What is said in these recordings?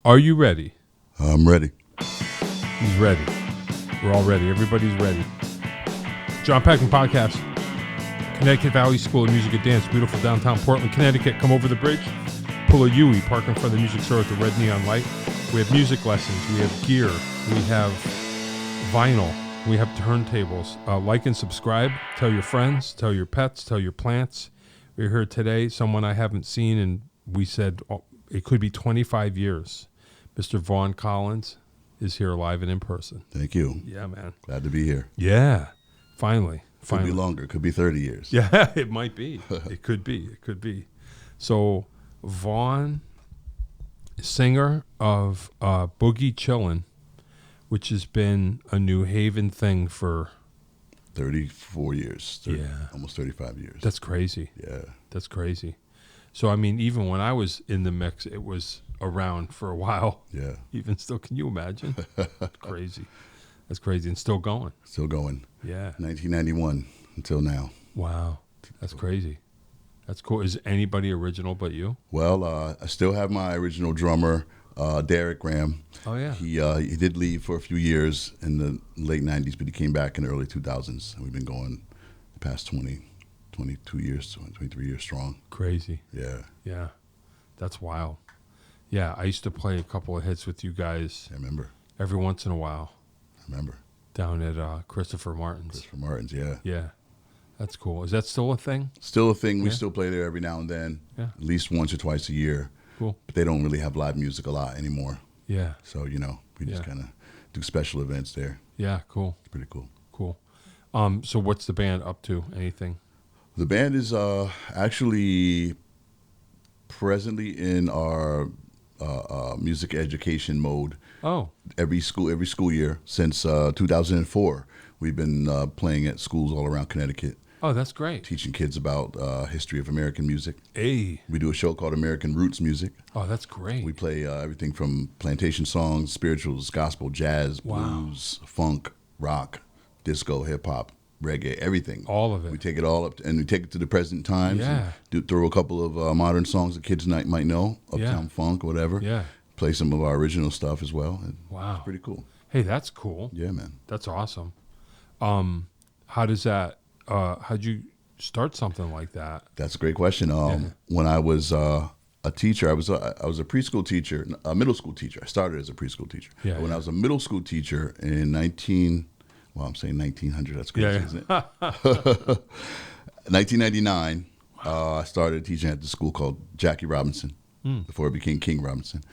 Are you ready? I'm ready. He's ready. We're all ready. Everybody's ready. Jon Peckman Podcast. Connecticut Valley School of Music and Dance. Beautiful downtown Portland, Connecticut. Come over the bridge. Pull a Yui. Park in front of the music store at the red neon light. We have music lessons. We have gear. We have vinyl. We have turntables. Like and subscribe. Tell your friends. Tell your pets. Tell your plants. We're here today. Someone I haven't seen, and we said it could be 25 years. Mr. Vaughn Collins is here live and in person. Thank you. Yeah, man. Glad to be here. Yeah. Finally. Could be longer. Could be 30 years. Yeah, it might be. It could be. It could be. So, Vaughn, singer of Boogie Chillun, which has been a New Haven thing for 34 years. Almost 35 years. That's crazy. Yeah. That's crazy. So, I mean, even when I was in the mix, it was around for a while. Yeah. Even still, can you imagine? Crazy. That's crazy. And still going. Still going. Yeah. 1991 until now. Wow. That's crazy. That's cool. Is anybody original but you? Well, I still have my original drummer, Derek Graham. Oh, yeah. He did leave for a few years in the late 90s, but he came back in the early 2000s. And we've been going the past 22 years, 23 years strong. Crazy. Yeah. Yeah. That's wild. Yeah, I used to play a couple of hits with you guys. I remember. Every once in a while. I remember. Down at Christopher Martin's. Christopher Martin's, yeah. Yeah. That's cool. Is that still a thing? Still a thing. Yeah. We still play there every now and then. Yeah. At least once or twice a year. Cool. But they don't really have live music a lot anymore. Yeah. So, we just kind of do special events there. Yeah, cool. It's pretty cool. Cool. So what's the band up to? Anything? The band is actually presently in our music education mode. Oh. Every school year since 2004. We've been playing at schools all around Connecticut. Oh, that's great. Teaching kids about history of American music. Hey. We do a show called American Roots Music. Oh, that's great. We play everything from plantation songs, spirituals, gospel, jazz, blues, funk, rock, disco, hip-hop, reggae, everything. All of it. We take it all up, and we take it to the present times. Yeah. And throw a couple of modern songs that kids might know, Uptown Funk, whatever. Yeah. Play some of our original stuff as well. And wow. It's pretty cool. Hey, that's cool. Yeah, man. That's awesome. How does that, how'd you start something like that? That's a great question. When I was a teacher, I was a preschool teacher, a middle school teacher. I started as a preschool teacher. Yeah, when I was a middle school teacher in 1900, that's crazy, isn't it? 1999, I started teaching at the school called Jackie Robinson, before it became King Robinson.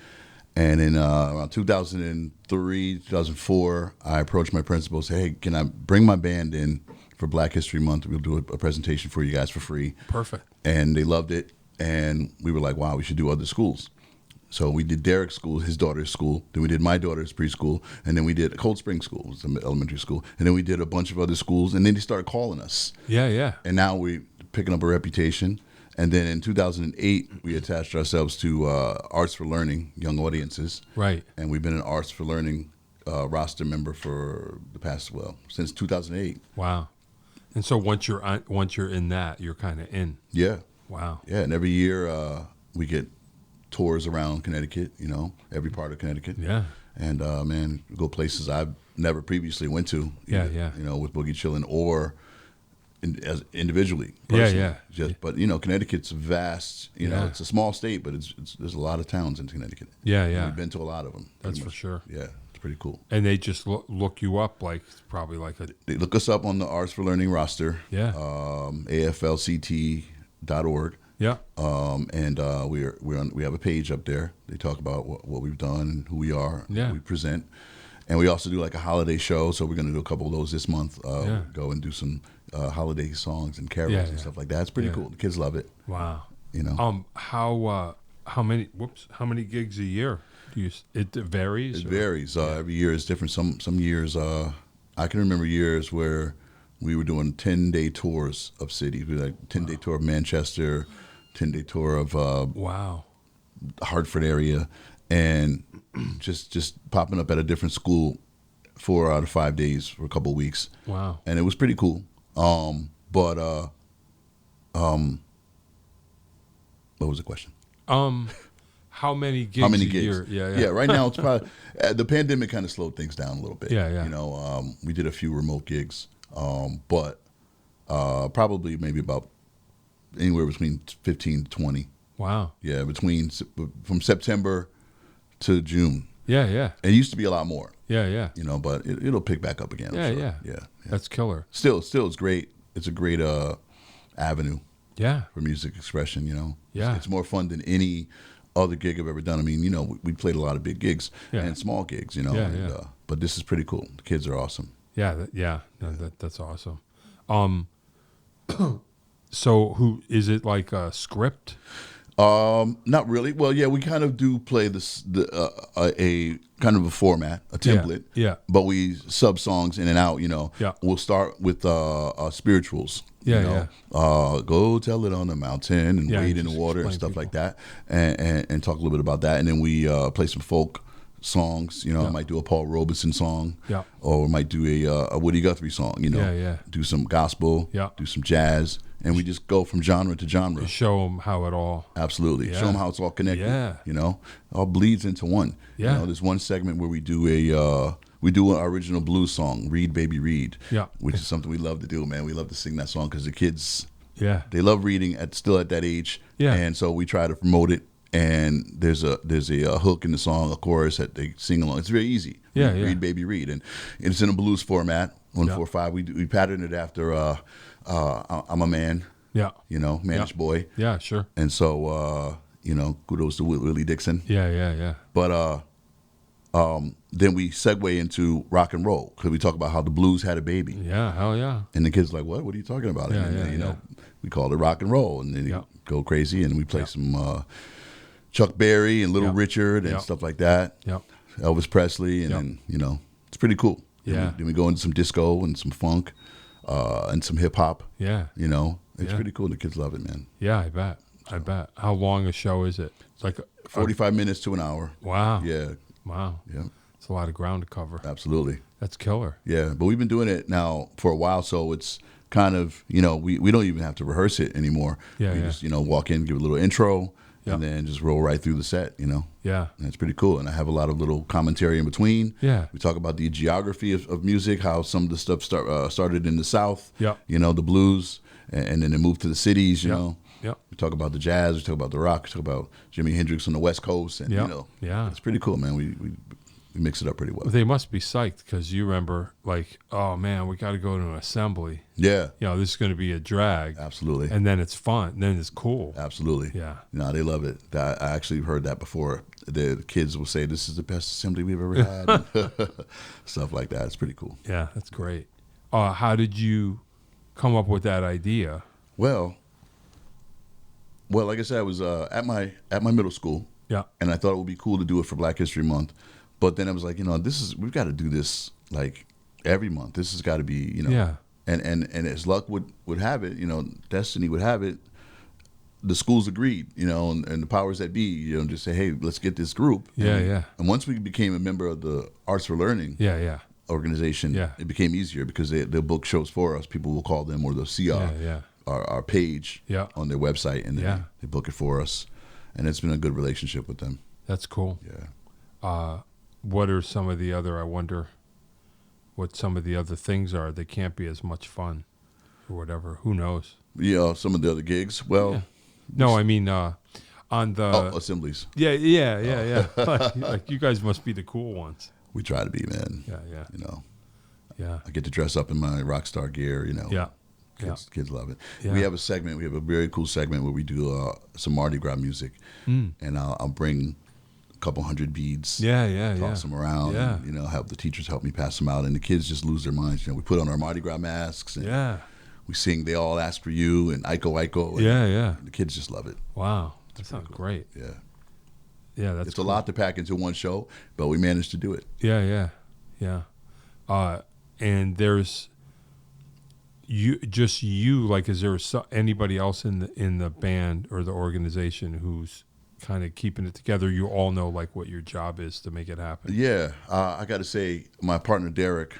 And in around 2003, 2004, I approached my principal and said, hey, can I bring my band in for Black History Month? We'll do a presentation for you guys for free. Perfect. And they loved it. And we were like, wow, we should do other schools. So we did Derek's school, his daughter's school. Then we did my daughter's preschool. And then we did Cold Spring School, it was an elementary school. And then we did a bunch of other schools. And then they started calling us. Yeah, yeah. And now we're picking up a reputation. And then in 2008, we attached ourselves to Arts for Learning, Young Audiences. Right. And we've been an Arts for Learning roster member for the past, since 2008. Wow. And so once you're in that, you're kind of in. Yeah. Wow. Yeah, and every year we get tours around Connecticut, every part of Connecticut. Yeah. And, man, we go places I've never previously went to. Either, yeah. With Boogie Chillun or as individually. Personally. Yeah. But Connecticut's vast. It's a small state, but there's a lot of towns in Connecticut. Yeah, and yeah. we've been to a lot of them. That's for sure. Yeah, it's pretty cool. And they just look you up probably like a. They look us up on the Arts for Learning roster. Yeah. AFLCT.org. Yeah. And we have a page up there. They talk about what we've done and who we are. Yeah. Who we present. And we also do like a holiday show, so we're going to do a couple of those this month. Go and do some holiday songs and carols and stuff like that. It's pretty cool. The kids love it. Wow. How many gigs a year do you? It varies. It varies. Every year is different. Some years, I can remember years where we were doing 10-day tours of cities. We had a 10-day tour of Manchester, 10-day tour of wow, Hartford area, and just popping up at a different school 4 out of 5 days for a couple of weeks. Wow. And it was pretty cool. But what was the question? How many gigs? How many a gigs? year? Yeah. Yeah, right now it's probably the pandemic kind of slowed things down a little bit. Yeah. You know, we did a few remote gigs, but probably maybe about anywhere between 15 to 20. Wow. Yeah, from September to June. Yeah. It used to be a lot more. Yeah. You know, but it'll pick back up again. I'm sure. Yeah. That's killer. Still, it's great. It's a great avenue. Yeah. For music expression, you know. Yeah. It's more fun than any other gig I've ever done. I mean, you know, we played a lot of big gigs and small gigs, you know. Yeah. But this is pretty cool. The kids are awesome. Yeah. No, that's awesome. So who is it, like a script? Not really. Well, yeah, we kind of do play a kind of a format, a template. Yeah. But we sub songs in and out, you know. Yeah. We'll start with spirituals. Yeah. Go tell it on the mountain and wade in the water and stuff like that, and talk a little bit about that, and then we play some folk songs. You know, I might do a Paul Robeson song. Yeah. Or we might do a Woody Guthrie song. You know. Yeah. Do some gospel. Yeah. Do some jazz. And we just go from genre to genre. You show them how it all. Absolutely. Yeah. Show them how it's all connected. Yeah. You know, all bleeds into one. Yeah. You know, there's one segment where we do an original blues song, Read Baby Read. Yeah. Which is something we love to do, man. We love to sing that song because the kids, they love reading still at that age. Yeah. And so we try to promote it. And there's a hook in the song, a chorus that they sing along. It's very easy. Read Baby Read, and it's in a blues format. 1-4-5. We patterned it after I'm a Man. Yeah. You know, Manish Boy. Yeah, sure. And so, you know, kudos to Willie Dixon. Yeah. But then we segue into rock and roll because we talk about how the blues had a baby. Yeah, hell yeah. And the kids are like, what are you talking about? You know, we call it rock and roll. And then you go crazy and we play some Chuck Berry and Little Richard and stuff like that. Yep. Elvis Presley. And then, you know, it's pretty cool. Yeah. Then we go into some disco and some funk and some hip hop. Yeah. You know, it's pretty cool. The kids love it, man. Yeah, I bet. How long a show is it? It's like 45 minutes to an hour. Wow. Yeah. Wow. Yeah. It's a lot of ground to cover. Absolutely. That's killer. Yeah, but we've been doing it now for a while, so it's kind of, you know, we don't even have to rehearse it anymore. Yeah, we just, you know, walk in, give a little intro, and then just roll right through the set, you know. Yeah. And it's pretty cool. And I have a lot of little commentary in between. Yeah. We talk about the geography of music, how some of the stuff started in the South, Yeah. you know, the blues, and then it moved to the cities, you know. Yeah. We talk about the jazz, we talk about the rock, we talk about Jimi Hendrix on the West Coast, and, you know. Yeah. It's pretty cool, man. We mix it up pretty well. They must be psyched because you remember, like, oh man, we got to go to an assembly. Yeah. You know, this is going to be a drag. Absolutely. And then it's fun. Then it's cool. Absolutely. Yeah. No, they love it. I actually heard that before. The kids will say, this is the best assembly we've ever had. Stuff like that. It's pretty cool. Yeah, that's great. How did you come up with that idea? Well, like I said, I was at my middle school. Yeah. And I thought it would be cool to do it for Black History Month. But then I was like, you know, we've got to do this like every month. This has got to be, you know. Yeah. And as luck would have it, you know, destiny would have it, the schools agreed, you know, and the powers that be, you know, just say, hey, let's get this group. Yeah. And once we became a member of the Arts for Learning organization, it became easier because they'll book shows for us. People will call them or they'll see our page on their website and they book it for us. And it's been a good relationship with them. That's cool. Yeah. What are some of the other, I wonder what some of the other things are. They can't be as much fun or whatever. Who knows? Yeah, some of the other gigs. Well, no, I mean on the assemblies. Yeah. like you guys must be the cool ones. We try to be, man. Yeah. You know. Yeah. I get to dress up in my rock star gear, you know. Yeah. Kids love it. Yeah. We have a segment. We have a very cool segment where we do some Mardi Gras music, and I'll bring a couple hundred beads. Toss them around. Yeah. And, you know, have the teachers help me pass them out, and the kids just lose their minds. You know, we put on our Mardi Gras masks. And we sing "They All Ask for You" and "Iko Iko." And the kids just love it. Wow, that sounds great. Yeah. Yeah, that's. It's cool. a lot to pack into one show, but we managed to do it. Yeah. And there's. Like, is there anybody else in the band or the organization who's kind of keeping it together? You all know like what your job is to make it happen. Yeah, I got to say, my partner Derek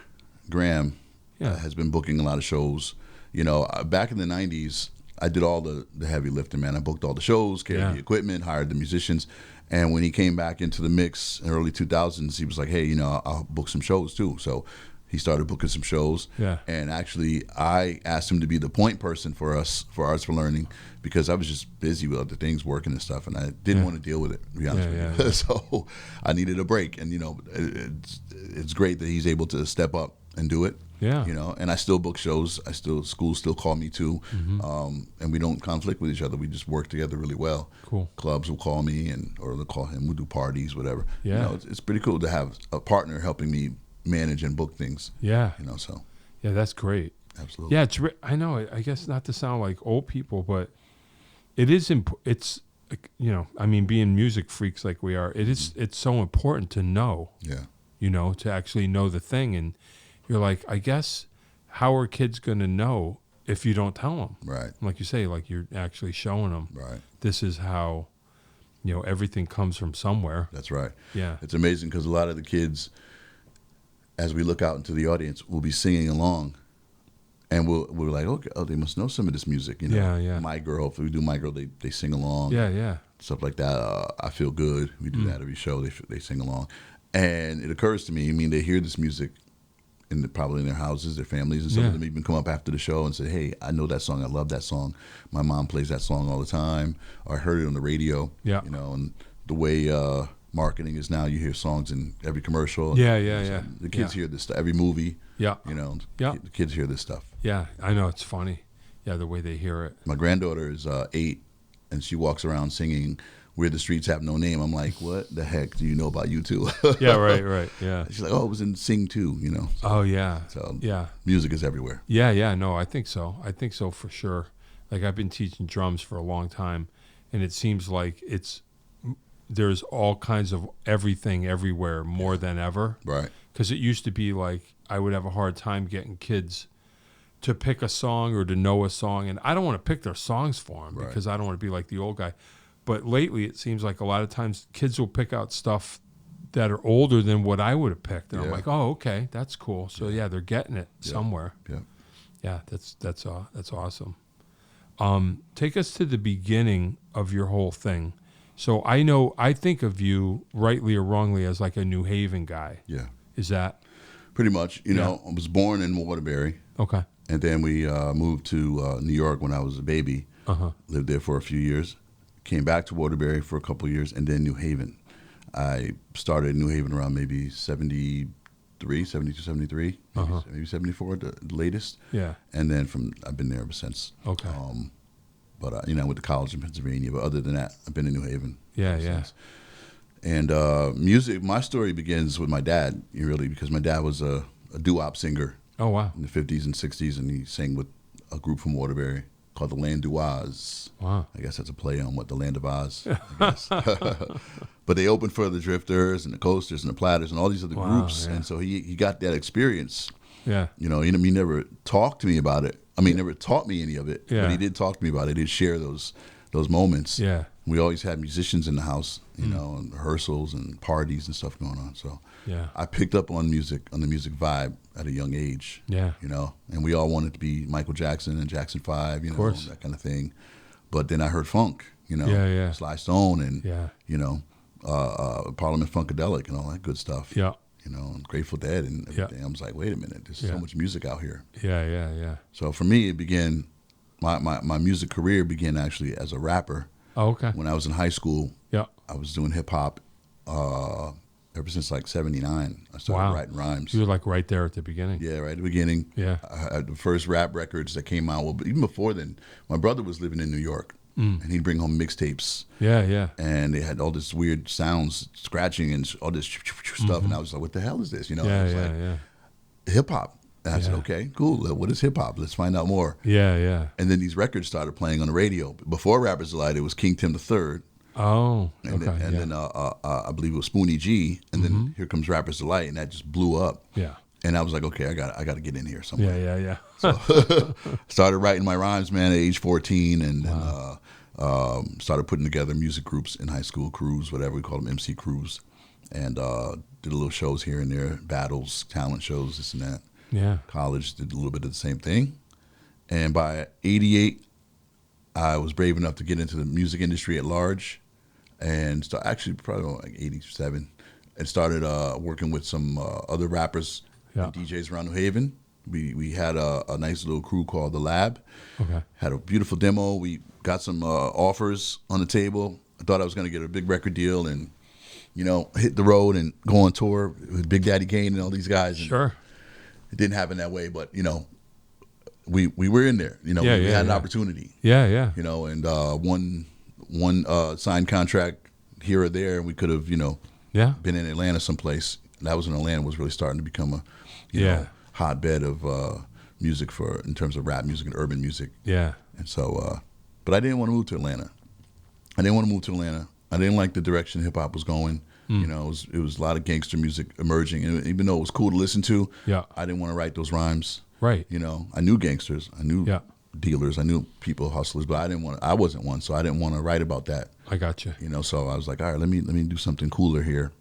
Graham has been booking a lot of shows. You know, back in the '90s, I did all the heavy lifting, man. I booked all the shows, carried the equipment, hired the musicians. And when he came back into the mix in early 2000s, he was like, hey, you know, I'll book some shows too. So he started booking some shows. Yeah. And actually, I asked him to be the point person for us, for Arts for Learning, because I was just busy with other things, working and stuff, and I didn't want to deal with it, to be honest with you. So I needed a break. And, you know, it's great that he's able to step up and do it. Yeah. You know, and I still book shows. Schools still call me too. And we don't conflict with each other. We just work together really well. Cool. Clubs will call me or they'll call him. We'll do parties, whatever. Yeah. You know, it's pretty cool to have a partner helping me manage and book things. Yeah. You know, so. Yeah, that's great. Absolutely. Yeah, I know. I guess not to sound like old people, but it is it's, you know, I mean, being music freaks like we are, it's so important to know. Yeah. You know, to actually know the thing. And you're like, I guess, how are kids going to know if you don't tell them? Right. Like you say, like you're actually showing them. Right. This is how, you know, everything comes from somewhere. That's right. Yeah. It's amazing because a lot of the kids, as we look out into the audience, will be singing along. And we're like, okay, they must know some of this music. You know, Yeah, yeah. My Girl, if we do My Girl, they sing along. Yeah, yeah. Stuff like that. I Feel Good. We do that every show. They sing along. And it occurs to me, I mean, they hear this music probably in their houses, their families, and some of them even come up after the show and say, hey, I know that song. I love that song. My mom plays that song all the time. Or I heard it on the radio. Yeah. You know, and the way marketing is now, you hear songs in every commercial. Yeah. The kids hear this stuff. Every movie. Yeah. You know, the kids hear this stuff. Yeah, I know. It's funny. Yeah, the way they hear it. My granddaughter is 8, and she walks around singing Where the Streets Have No Name. I'm like, what the heck do you know about U2? Yeah, right. Yeah. She's like, oh, it was in Sing 2, you know. Oh, yeah. So yeah, music is everywhere. Yeah. No, I think so. For sure. Like, I've been teaching drums for a long time, and it seems like there's all kinds of everything everywhere more than ever. Right. Because it used to be like I would have a hard time getting kids to pick a song or to know a song, and I don't want to pick their songs for them because I don't want to be like the old guy. But lately, it seems like a lot of times kids will pick out stuff that are older than what I would have picked, and I'm like, oh, okay, that's cool. So they're getting it somewhere. Yeah, that's awesome. Take us to the beginning of your whole thing. So I think of you, rightly or wrongly, as like a New Haven guy. Yeah. Is that? Pretty much. You know, I was born in Waterbury. Okay. And then we moved to New York when I was a baby. Lived there for a few years. Came back to Waterbury for a couple of years, and then New Haven. I started in New Haven around maybe 72, 73, maybe 74, the latest. Yeah. And then I've been there ever since. Okay. But, you know, I went to college in Pennsylvania. But other than that, I've been in New Haven. Yeah. Since. And music, my story begins with my dad, really, because my dad was a doo-wop singer. Oh, wow. In the 50s and 60s, and he sang with a group from Waterbury called the Land of Oz. Wow. I guess that's a play on what the Land of Oz, I guess. But they opened for the Drifters and the Coasters and the Platters and all these other groups. Yeah. And so he got that experience. Yeah. You know, he never talked to me about it. I mean, never taught me any of it, but he did talk to me about it. He did share those moments. Yeah. We always had musicians in the house, you know, and rehearsals and parties and stuff going on. So I picked up on the music vibe at a young age. Yeah. You know, and we all wanted to be Michael Jackson and Jackson 5, you know, that kind of thing. But then I heard funk, you know, Sly Stone and, you know, Parliament Funkadelic and all that good stuff. Yeah. You know, and Grateful Dead and everything. I was like, wait a minute, there's so much music out here. Yeah. So for me, it began, my music career began actually as a rapper. Oh, okay. When I was in high school, I was doing hip hop ever since like 79. I started writing rhymes. You were like right there at the beginning. Yeah, right at the beginning. Yeah. I had the first rap records that came out. Well, but even before then, my brother was living in New York. And he'd bring home mixtapes. Yeah. And they had all this weird sounds, scratching and all this stuff. And I was like, what the hell is this? You know, hip hop. And I said, okay, cool. What is hip hop? Let's find out more. Yeah. And then these records started playing on the radio. Before Rappers Delight, it was King Tim III. Oh, okay. Then I believe it was Spoonie G. And then Here Comes Rappers Delight, and that just blew up. Yeah. And I was like, okay, I got to get in here somewhere. Yeah. So started writing my rhymes, man, at age 14, and then started putting together music groups in high school, crews, whatever we call them, MC crews, and did a little shows here and there, battles, talent shows, this and that. Yeah. College did a little bit of the same thing. And by 88, I was brave enough to get into the music industry at large, and actually probably like 87, and started working with some other rappers and DJs around New Haven. We had a nice little crew called The Lab. Okay. Had a beautiful demo. We got some offers on the table. I thought I was going to get a big record deal and, hit the road and go on tour with Big Daddy Kane and all these guys. And sure. It didn't happen that way, but, we were in there. We had an opportunity. Yeah. And one signed contract here or there, and we could have, been in Atlanta someplace. That was when Atlanta was really starting to become a, hotbed of music in terms of rap music and urban music. Yeah. And so, but I didn't want to move to Atlanta. I didn't like the direction hip hop was going. It was a lot of gangster music emerging, and even though it was cool to listen to, I didn't want to write those rhymes. Right. I knew gangsters, I knew dealers, I knew people, hustlers, but I wasn't one, so I didn't want to write about that. I got you. So I was like, all right, let me do something cooler here.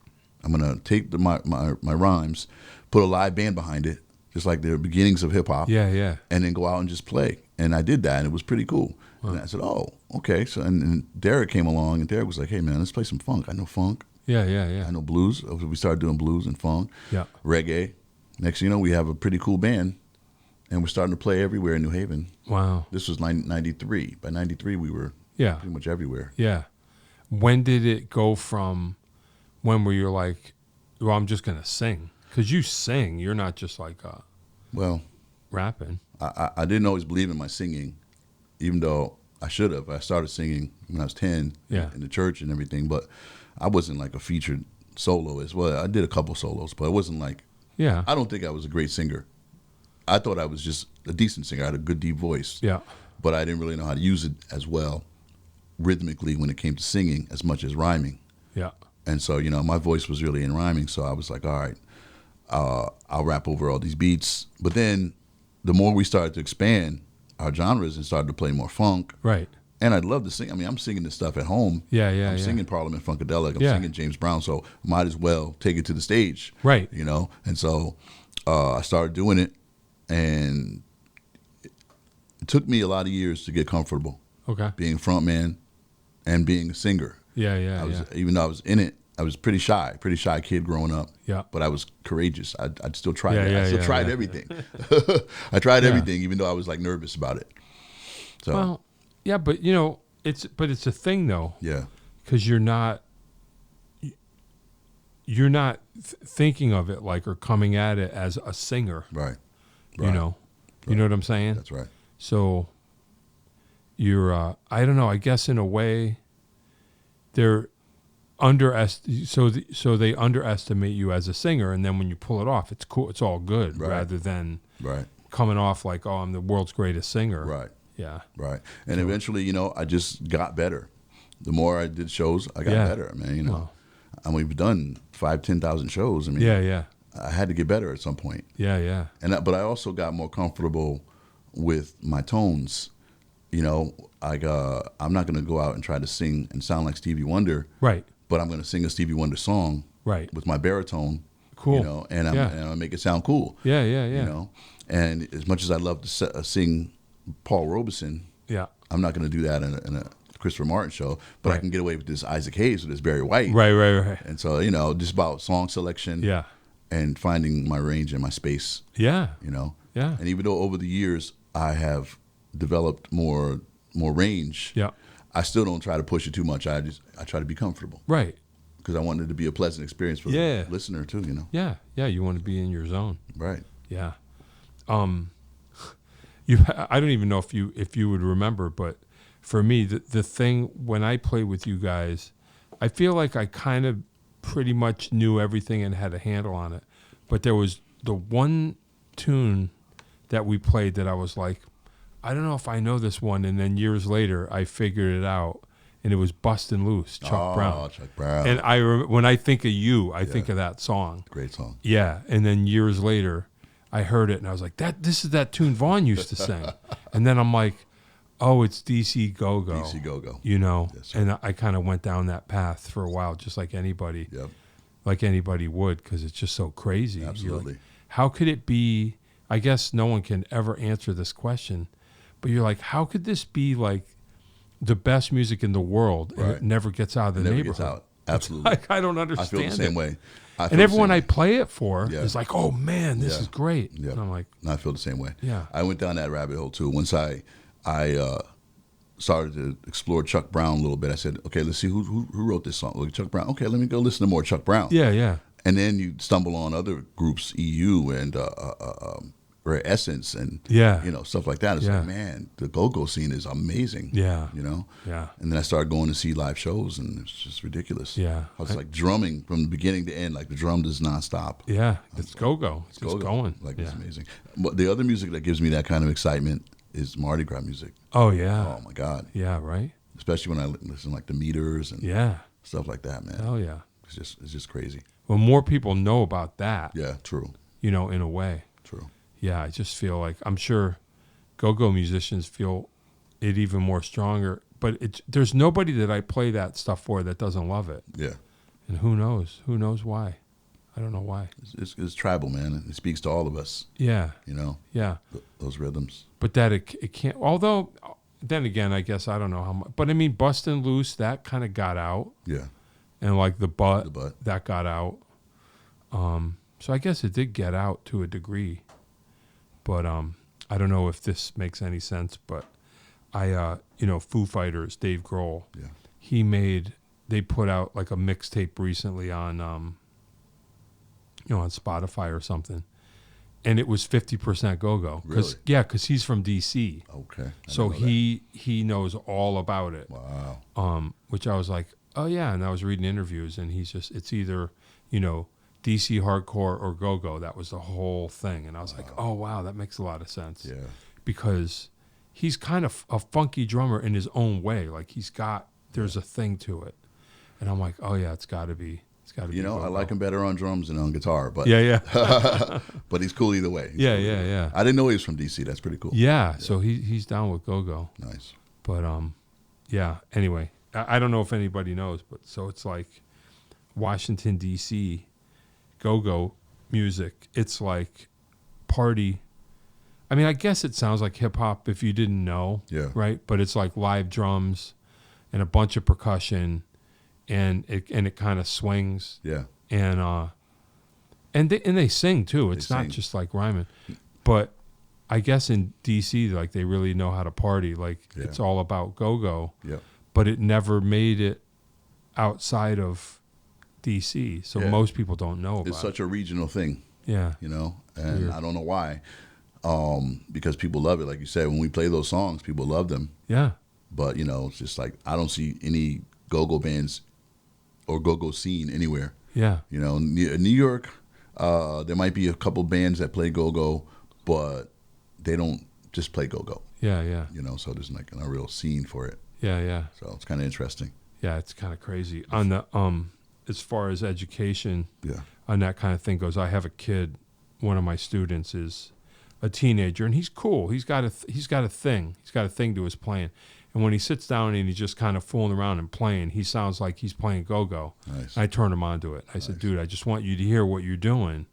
I'm gonna take my rhymes, put a live band behind it, just like the beginnings of hip hop. Yeah. And then go out and just play. And I did that, and it was pretty cool. Wow. And I said, oh, okay. So and Derek came along, and Derek was like, hey man, let's play some funk. I know funk. Yeah. I know blues. We started doing blues and funk. Yeah. Reggae. Next thing you know, we have a pretty cool band, and we're starting to play everywhere in New Haven. Wow. This was 93. By 93, we were pretty much everywhere. Yeah. When did it go from when were you like, well, I'm just going to sing? Because you sing. You're not just like rapping. I didn't always believe in my singing, even though I should have. I started singing when I was 10 in the church and everything, but I wasn't like a featured soloist. Well, I did a couple solos, but it wasn't like, I don't think I was a great singer. I thought I was just a decent singer. I had a good deep voice. Yeah. But I didn't really know how to use it as well rhythmically when it came to singing as much as rhyming. Yeah. And so, my voice was really in rhyming, so I was like, all right, I'll rap over all these beats. But then the more we started to expand our genres and started to play more funk. Right. And I'd love to sing. I mean, I'm singing this stuff at home. I'm singing Parliament Funkadelic. I'm singing James Brown, so might as well take it to the stage. Right. And so I started doing it, and it took me a lot of years to get comfortable. Okay. Being frontman and being a singer. Even though I was in it, I was pretty shy kid growing up. Yeah. But I was courageous. I'd still try it. I still tried everything. I tried everything, even though I was like nervous about it. So. Well, yeah, but it's a thing though. Yeah. Because you're not thinking of it like or coming at it as a singer. Right. You know what I'm saying? That's right. So you're I don't know, I guess in a way they're so they underestimate you as a singer, and then when you pull it off, it's cool, it's all good, rather than coming off like, oh, I'm the world's greatest singer. Right. Yeah. Right. And eventually, I just got better. The more I did shows, I got better. I mean, and we've done 5,000-10,000 shows. I mean, I had to get better at some point. Yeah. But I also got more comfortable with my tones. I'm not going to go out and try to sing and sound like Stevie Wonder. Right. But I'm going to sing a Stevie Wonder song. Right. With my baritone. Cool. And I make it sound cool. Yeah. And as much as I love to sing Paul Robeson, I'm not going to do that in a Christopher Martin show, but I can get away with this Isaac Hayes or this Barry White. Right. And so, just about song selection and finding my range and my space. Yeah. Yeah. And even though over the years I have developed more range, I still don't try to push it too much. I try to be comfortable. Right. Because I want it to be a pleasant experience for the listener too, Yeah. Yeah, you want to be in your zone. Right. Yeah. I don't even know if you would remember, but for me, the thing when I play with you guys, I feel like I kind of pretty much knew everything and had a handle on it. But there was the one tune that we played that I was like, I don't know if I know this one. And then years later, I figured it out, and it was Bustin' Loose, Chuck Brown. Chuck Brown. And when I think of you, I think of that song. Great song. Yeah. And then years later, I heard it, and I was like, this is that tune Vaughn used to sing. And then I'm like, oh, it's DC Go-Go. DC Go-Go. Yes, and I kind of went down that path for a while, just like anybody. Yep. Like anybody would, because it's just so crazy. Absolutely. Like, how could it be? I guess no one can ever answer this question, but you're like, how could this be like the best music in the world, and it never gets out of the never neighborhood. Gets out. Absolutely. Like, I don't understand. I feel the same way. And everyone I play it for is like, "Oh man, this is great." Yeah. And I'm like, I feel the same way. Yeah. I went down that rabbit hole too. Once I started to explore Chuck Brown a little bit, I said, "Okay, let's see who wrote this song." Like Chuck Brown. Okay, let me go listen to more Chuck Brown. Yeah, yeah. And then you stumble on other groups, EU and Rare Essence, and stuff like that. It's like, man, the go-go scene is amazing. Yeah, Yeah. And then I started going to see live shows, and it's just ridiculous. Yeah, I was like drumming from the beginning to end, like the drum does not stop. Yeah, it's go-go. It's just going. Like it's amazing. But the other music that gives me that kind of excitement is Mardi Gras music. Oh yeah. Oh my God. Yeah. Right. Especially when I listen like the meters and stuff like that, man. Oh yeah. It's just crazy. Well, more people know about that. Yeah. True. In a way. True. Yeah, I just feel like, I'm sure go-go musicians feel it even more stronger, but there's nobody that I play that stuff for that doesn't love it. Yeah. And who knows? Who knows why? I don't know why. It's tribal, man. It speaks to all of us. Yeah. Yeah. Those rhythms. But that it can't, although, then again, I guess I don't know how much, but I mean, Bustin' Loose, that kind of got out. Yeah. And like the butt, that got out. So I guess it did get out to a degree. But I don't know if this makes any sense, but Foo Fighters, Dave Grohl, they put out like a mixtape recently on, on Spotify or something, and it was 50% go-go. Really? Yeah, because he's from D.C. Okay. So he knows all about it. Wow. Which I was like, oh yeah, and I was reading interviews, and it's either, DC hardcore or go-go. That was the whole thing. And I was like, oh, wow, that makes a lot of sense. Yeah. Because he's kind of a funky drummer in his own way. Like there's a thing to it. And I'm like, oh, yeah, it's got to be go-go. I like him better on drums than on guitar. But yeah. But he's cool either way. Yeah. I didn't know he was from D.C. That's pretty cool. Yeah. So he's down with go-go. Nice. But, yeah, anyway, I don't know if anybody knows, but so it's like Washington, D.C., go-go music. It's like party. I mean, I guess it sounds like hip-hop if you didn't know, right? But it's like live drums and a bunch of percussion, and it kind of swings. Yeah. And they sing too. It's not just like rhyming. But I guess in DC, like, they really know how to party. Like, it's all about go-go. Yeah. But it never made it outside of DC, so most people don't know about it. It's such a regional thing. Yeah. And weird. I don't know why. Because people love it. Like you said, when we play those songs, people love them. Yeah. But, it's just like, I don't see any go-go bands or go-go scene anywhere. Yeah. In New York, there might be a couple bands that play go-go, but they don't just play go-go. Yeah. So there's like a real scene for it. Yeah. So it's kind of interesting. Yeah, it's kind of crazy. On the as far as education, on that kind of thing goes, I have a kid. One of my students is a teenager, and he's cool. He's got a thing. He's got a thing to his playing. And when he sits down and he's just kind of fooling around and playing, he sounds like he's playing go-go. Nice. I turned him on to it. I said, dude, I just want you to hear what you're doing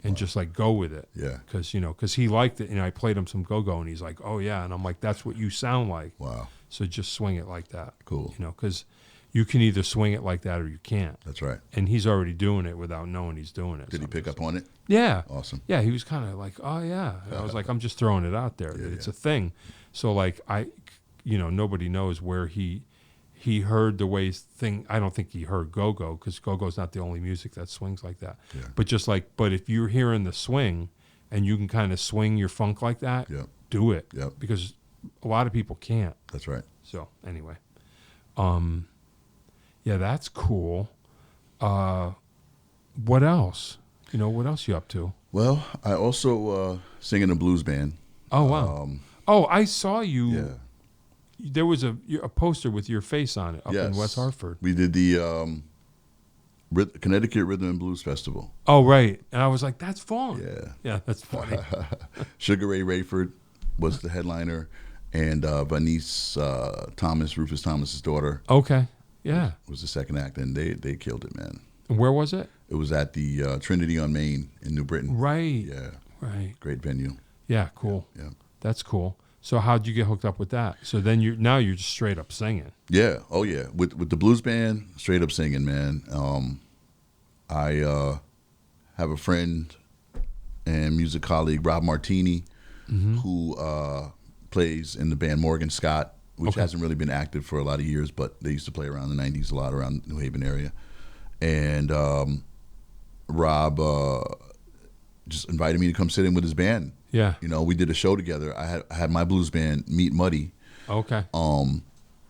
and just like go with it. Yeah. Because he liked it, and I played him some go-go, and he's like, oh yeah. And I'm like, that's what you sound like. Wow. So just swing it like that. Cool. Because you can either swing it like that or you can't. That's right. And he's already doing it without knowing he's doing it. Did he pick up on it? Yeah. Awesome. Yeah, he was kind of like, oh yeah. And I was like, I'm just throwing it out there. That it's a thing. So like nobody knows where he heard the way thing. I don't think he heard go-go, because go-go's not the only music that swings like that. Yeah. But just like, but if you're hearing the swing and you can kind of swing your funk like that, do it. Yep. Because a lot of people can't. That's right. So anyway, yeah, that's cool. What else? What else you up to? Well, I also sing in a blues band. Oh wow. I saw you. Yeah. There was a poster with your face on it up in West Hartford. We did the Connecticut Rhythm and Blues Festival. Oh right, and I was like, that's fun. Yeah, that's funny. Sugar Ray Rayford was the headliner, and Vanice Thomas, Rufus Thomas's daughter. Okay. Yeah. Was the second act, and they killed it, man. And where was it? It was at the Trinity on Main in New Britain. Right. Yeah. Right. Great venue. Yeah, cool. Yeah. That's cool. So how'd you get hooked up with that? So then you're just straight up singing. Yeah. Oh yeah. With the blues band, straight up singing, man. I have a friend and music colleague, Rob Martini, who plays in the band Morgan Scott, which hasn't really been active for a lot of years, but they used to play around the 90s a lot around the New Haven area. And Rob just invited me to come sit in with his band. Yeah. You know, we did a show together. I had my blues band, Meet Muddy. Okay.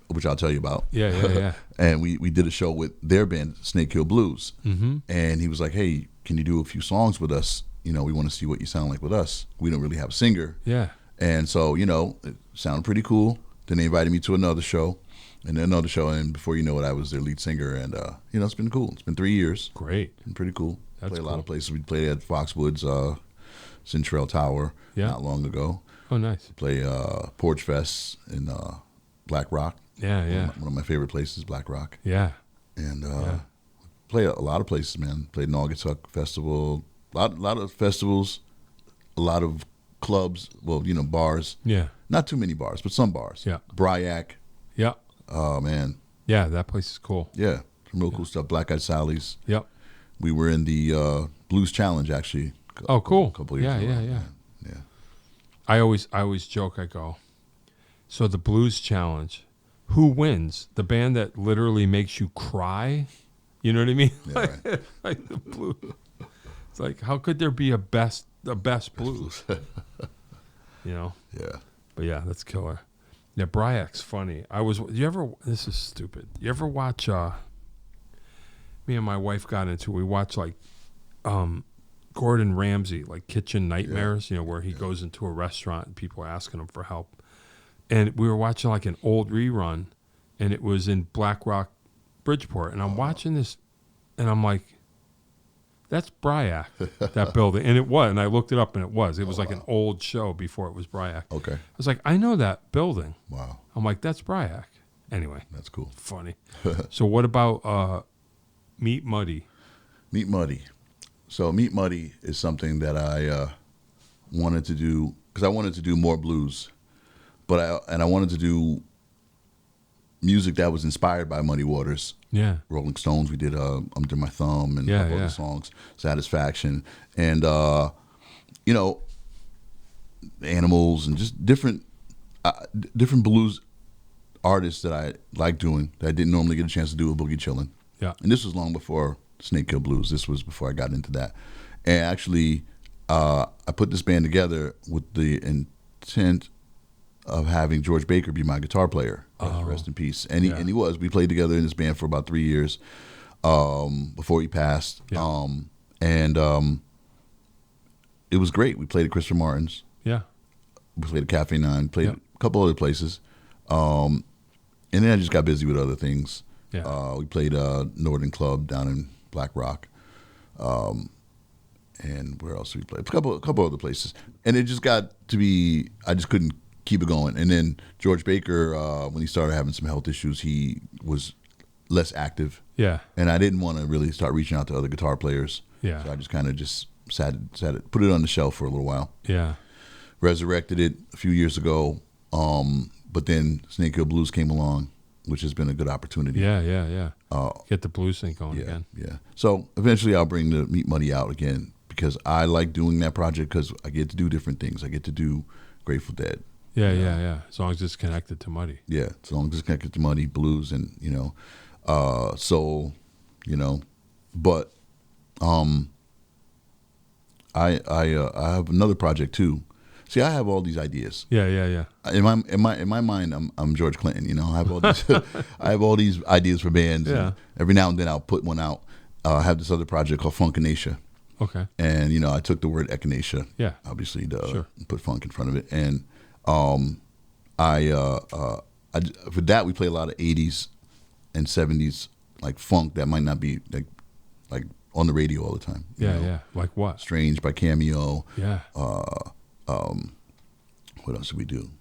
Which I'll tell you about. Yeah. And we did a show with their band, Snake Hill Blues. Mm-hmm. And he was like, hey, can you do a few songs with us? You know, we want to see what you sound like with us. We don't really have a singer. Yeah. And so, you know, it sounded pretty cool. Then they invited me to another show. And then another show. And before you know it, I was their lead singer. And, you know, it's been cool. It's been 3 years. Great. It's been pretty cool. That's Played a cool. lot of places. We played at Foxwoods, Centrell Tower not long ago. Oh, nice. Play Porch Fest in Black Rock. Yeah. One of my favorite places, Black Rock. Yeah. And play a lot of places, man. Played Naugatuck Festival, a lot of festivals, a lot of clubs. Well, you know, bars. Yeah. Not too many bars, but some bars. Yeah. Bryac. Yeah. Oh man. Yeah, that place is cool. Yeah, some real cool stuff. Black Eyed Sally's. Yep. We were in the Blues Challenge actually. Oh, cool. A couple years ago. Yeah. Yeah. I always joke. I go, so the Blues Challenge, who wins? The band that literally makes you cry? You know what I mean? Yeah, right. Like the blues. It's like, how could there be the best blues? You know? Yeah. But yeah, that's killer. Yeah, Bryac's funny. This is stupid. You ever watch, me and my wife got into, we watched like Gordon Ramsay, like Kitchen Nightmares, you know, where he goes into a restaurant and people are asking him for help. And we were watching like an old rerun, and it was in Black Rock, Bridgeport. And I'm watching this, and I'm like, that's Bryac, that building. And it was. And I looked it up, and it was. It was like an old show before it was Bryac. Okay. I was like, I know that building. Wow. I'm like, that's Bryac. Anyway. That's cool. Funny. So what about Meet Muddy? Meet Muddy. So Meet Muddy is something that I wanted to do, because I wanted to do more blues. But I wanted to do music that was inspired by Muddy Waters. Yeah. Rolling Stones, we did Under My Thumb and a couple other songs, Satisfaction. And, you know, Animals and just different blues artists that I like doing that I didn't normally get a chance to do with Boogie Chillun. Yeah. And this was long before Snake Hill Blues. This was before I got into that. And actually, I put this band together with the intent of having George Baker be my guitar player. Rest in peace. And he was. We played together in this band for about 3 years before he passed. Yeah. It was great. We played at Christopher Martin's. Yeah. We played at Cafe 9, played a couple other places. And then I just got busy with other things. Yeah. We played Northern Club down in Black Rock. And where else did we play? A couple other places. And it just got to be, I just couldn't keep it going. And then George Baker, when he started having some health issues, he was less active. Yeah. And I didn't want to really start reaching out to other guitar players. Yeah. So I just kind of just put it on the shelf for a little while. Yeah. Resurrected it a few years ago. But then Snake Hill Blues came along, which has been a good opportunity. Yeah. Get the blues thing going again. Yeah. So eventually I'll bring the Meet Muddy out again, because I like doing that project because I get to do different things. I get to do Grateful Dead. Yeah. As long as it's connected to Muddy. Yeah, as long as it's connected to Muddy, blues, and soul, But I have another project too. See, I have all these ideas. Yeah. In my mind, I'm George Clinton. I have all these I have all these ideas for bands. Yeah. And every now and then I'll put one out. I have this other project called Funkinetia. Okay. And I took the word echinacea. Yeah. Obviously, put funk in front of it. And for that we play a lot of 80s and 70s like funk that might not be like on the radio all the time. Yeah. Like what? Strange by Cameo. Yeah. What else did we do?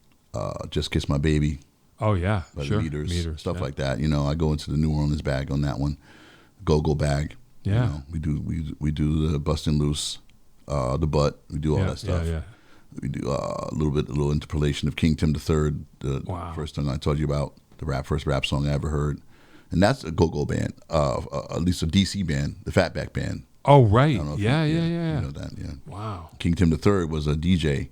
Just Kiss My Baby. Oh yeah, by the Meters, stuff like that. I go into the New Orleans bag on that one. Go Bag. Yeah. We do the Bustin' Loose, the Butt. We do all that stuff. Yeah. We do a little interpolation of King Tim III, the first song I told you about, the first rap song I ever heard. And that's a go-go band, at least a DC band, the Fatback Band. Oh, right. Yeah. Yeah. You know that, yeah. Wow. King Tim III was a DJ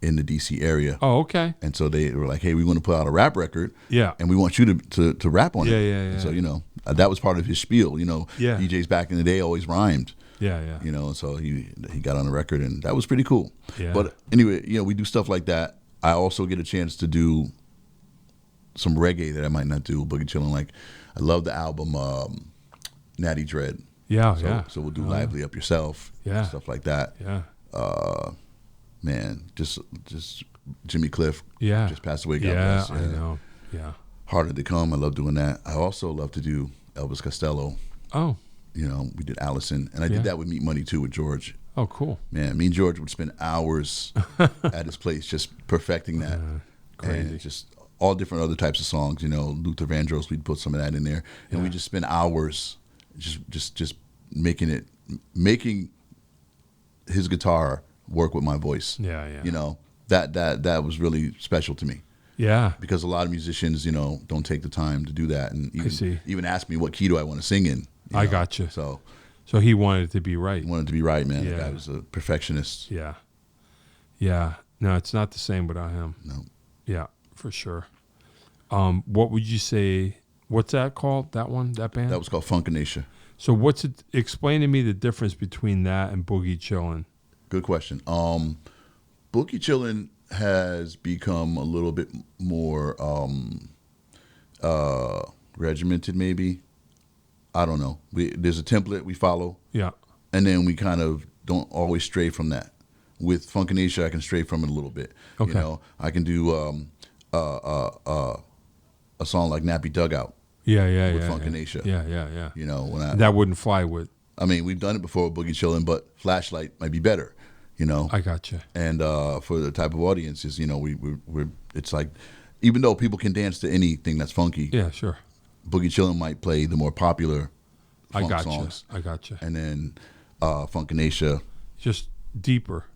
in the DC area. Oh, okay. And so they were like, hey, we want to put out a rap record. Yeah. And we want you to rap on it. Yeah. And so, that was part of his spiel. Yeah. DJs back in the day always rhymed. Yeah. So he got on the record, and that was pretty cool. Yeah. But anyway, we do stuff like that. I also get a chance to do some reggae that I might not do. Boogie Chillun, like I love the album Natty Dread. Yeah. So we'll do Lively Up Yourself. Yeah. Stuff like that. Yeah. Man, just Jimmy Cliff. Yeah. Just passed away. God bless. I know. Yeah. Harder to Come. I love doing that. I also love to do Elvis Costello. Oh. We did Allison, and I did that with Meat Money too with George. Oh, cool. Man, me and George would spend hours at his place just perfecting that. Crazy. And just all different other types of songs. Luther Vandross, we'd put some of that in there, and we just spend hours just making his guitar work with my voice. Yeah. That was really special to me. Yeah. Because a lot of musicians, don't take the time to do that, and even ask me what key do I want to sing in. I got you. So he wanted it to be right. He wanted it to be right, man. Yeah. The guy was a perfectionist. Yeah. Yeah. No, it's not the same without him. No. Yeah, for sure. What would you say? What's that called? That one? That band? That was called Funkination. So explain to me the difference between that and Boogie Chillun. Good question. Boogie Chillun has become a little bit more regimented, maybe. I don't know. There's a template we follow. Yeah. And then we kind of don't always stray from that. With Funkination, I can stray from it a little bit. Okay. I can do a song like Nappy Dugout. Yeah. With Funkination. Yeah. That wouldn't fly with. I mean, we've done it before with Boogie Chillun, but Flashlight might be better. I got you. And for the type of audiences, we're it's like, even though people can dance to anything that's funky. Yeah, sure. Boogie Chillun might play the more popular funk songs. I got you. And then Funkination. Just deeper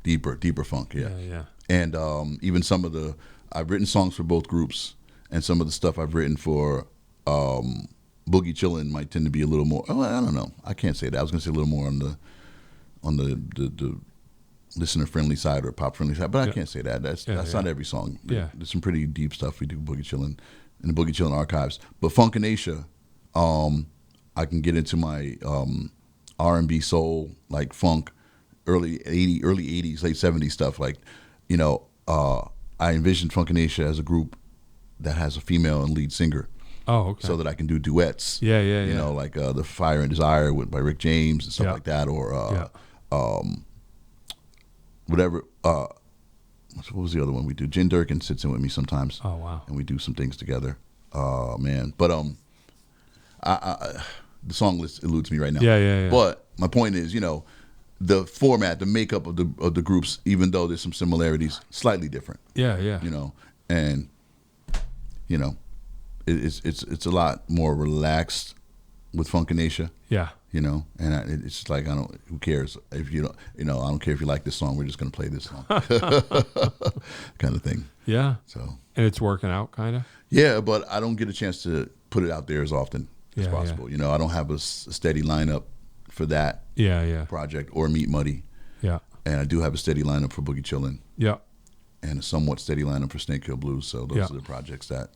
funk, yeah. Yeah. And even I've written songs for both groups, and some of the stuff I've written for Boogie Chillun might tend to be a little more, I don't know. I can't say that. I was going to say a little more on the listener-friendly side or pop-friendly side, but I can't say that. That's not every song. Yeah. There's some pretty deep stuff we do Boogie Chillun in the Boogie Chillun archives. But Funkination, I can get into my R&B soul, like funk, early 80s, late 70s stuff. Like, I envisioned Funkination as a group that has a female and lead singer. Oh, okay. So that I can do duets. Yeah. Like the Fire and Desire by Rick James and stuff like that, or whatever. What was the other one we do? Jen Durkin sits in with me sometimes. Oh, wow. And we do some things together. Man. But the song list eludes me right now. Yeah. But my point is, the format, the makeup of the groups, even though there's some similarities, slightly different. Yeah. And it's a lot more relaxed with Funkination. Yeah. And it's like, who cares if I don't care if you like this song, we're just going to play this song. kind of thing. Yeah. So. And it's working out, kind of? Yeah, but I don't get a chance to put it out there as often as possible. Yeah. I don't have a steady lineup for that project or Meat Muddy. Yeah. And I do have a steady lineup for Boogie Chillun. Yeah. And a somewhat steady lineup for Snake Hill Blues. So those are the projects that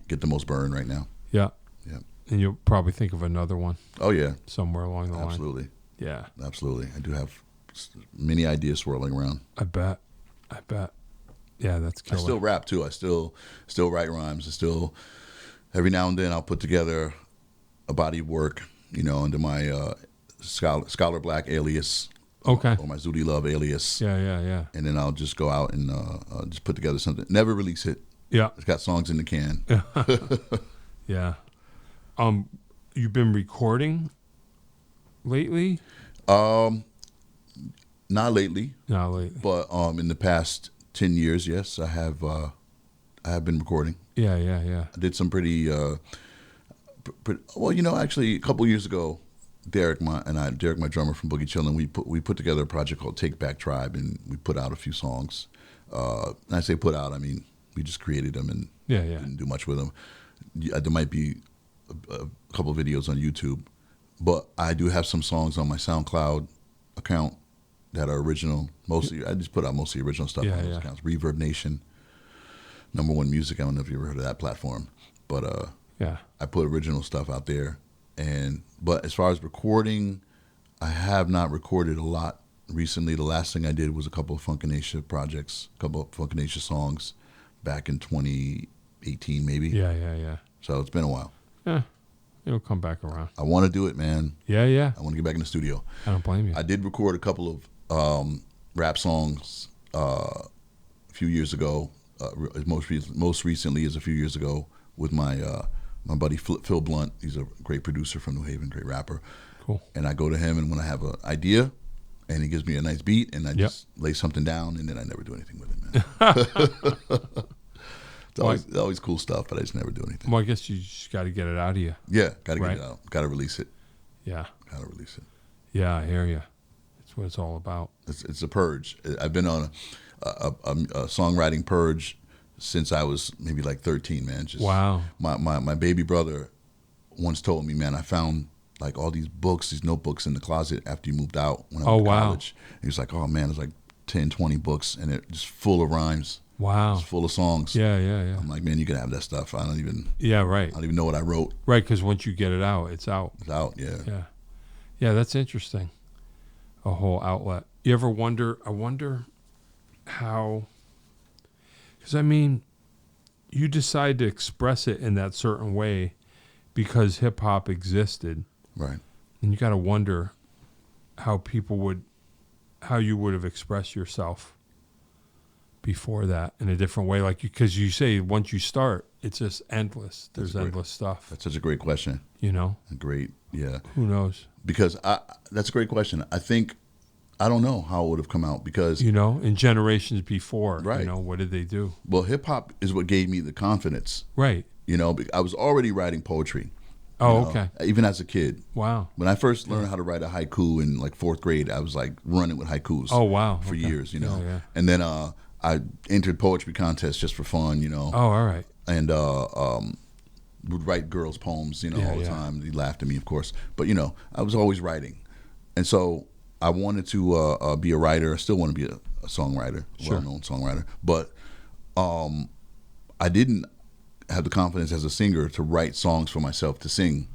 get the most burn right now. Yeah. Yeah. And you'll probably think of another one. Oh, yeah. Somewhere along the line. Absolutely. Yeah. Absolutely. I do have many ideas swirling around. I bet. Yeah, that's killer. I still rap, too. I still write rhymes. I still, every now and then, I'll put together a body of work, under my Scholar Black alias. Okay. Or my Zooty Love alias. Yeah. And then I'll just go out and just put together something. Never release it. Yeah. It's got songs in the can. Yeah. You've been recording lately? Not lately. Not lately. But in the past 10 years, yes, I have been recording. Yeah. I did some pretty well, actually a couple years ago, Derek, my drummer from Boogie Chillun, we put together a project called Take Back Tribe, and we put out a few songs. And I say put out, I mean we just created them and didn't do much with them. There might be a couple of videos on YouTube, but I do have some songs on my SoundCloud account that are original. Mostly, I just put out mostly original stuff on those accounts. Reverb Nation, #1 Music. I don't know if you ever heard of that platform, but I put original stuff out there. But as far as recording, I have not recorded a lot recently. The last thing I did was a couple of Funkination projects, a couple of Funkination songs back in 2018 maybe. Yeah. So it's been a while. Yeah, it'll come back around. I want to do it, man. Yeah. I want to get back in the studio. I don't blame you. I did record a couple of rap songs a few years ago. Most recently is a few years ago with my buddy Phil Blunt. He's a great producer from New Haven, great rapper. Cool. And I go to him, and when I have an idea, and he gives me a nice beat, and I just lay something down, and then I never do anything with it, man. It's always cool stuff, but I just never do anything. Well, I guess you just got to get it out of you. Yeah, got to get it out. Got to release it. Yeah. Got to release it. Yeah, I hear you. That's what it's all about. It's a purge. I've been on a songwriting purge since I was maybe like 13, man. Wow. My baby brother once told me, man, I found like all these books, these notebooks in the closet after you moved out when I was in college. He was like, oh man, it's like 10, 20 books, and they're just full of rhymes. Wow. It's full of songs. Yeah. I'm like, man, you can have that stuff. I don't even know what I wrote. Right, because once you get it out, it's out. It's out, yeah. Yeah, that's interesting. A whole outlet. You ever wonder, I wonder how, because I mean, you decide to express it in that certain way because hip hop existed. Right. And you got to wonder how you would have expressed yourself before that in a different way. Like, because you say once you start, it's just endless. There's endless stuff. That's such a great question. You know? Yeah. Who knows? Because that's a great question. I don't know how it would have come out because... You know, in generations before, right. You know, what did they do? Well, hip-hop is what gave me the confidence. Right. You know, I was already writing poetry. Oh, okay. Even as a kid. Wow. When I first learned how to write a haiku in like 4th grade, I was like running with haikus. Oh, wow. For years, you know. Yeah. And then I entered poetry contests just for fun, you know. Oh, all right. And would write girls' poems, you know, all the time. He laughed at me, of course. But, you know, I was always writing. And so I wanted to be a writer. I still want to be a songwriter, well-known songwriter. But I didn't have the confidence as a singer to write songs for myself to sing.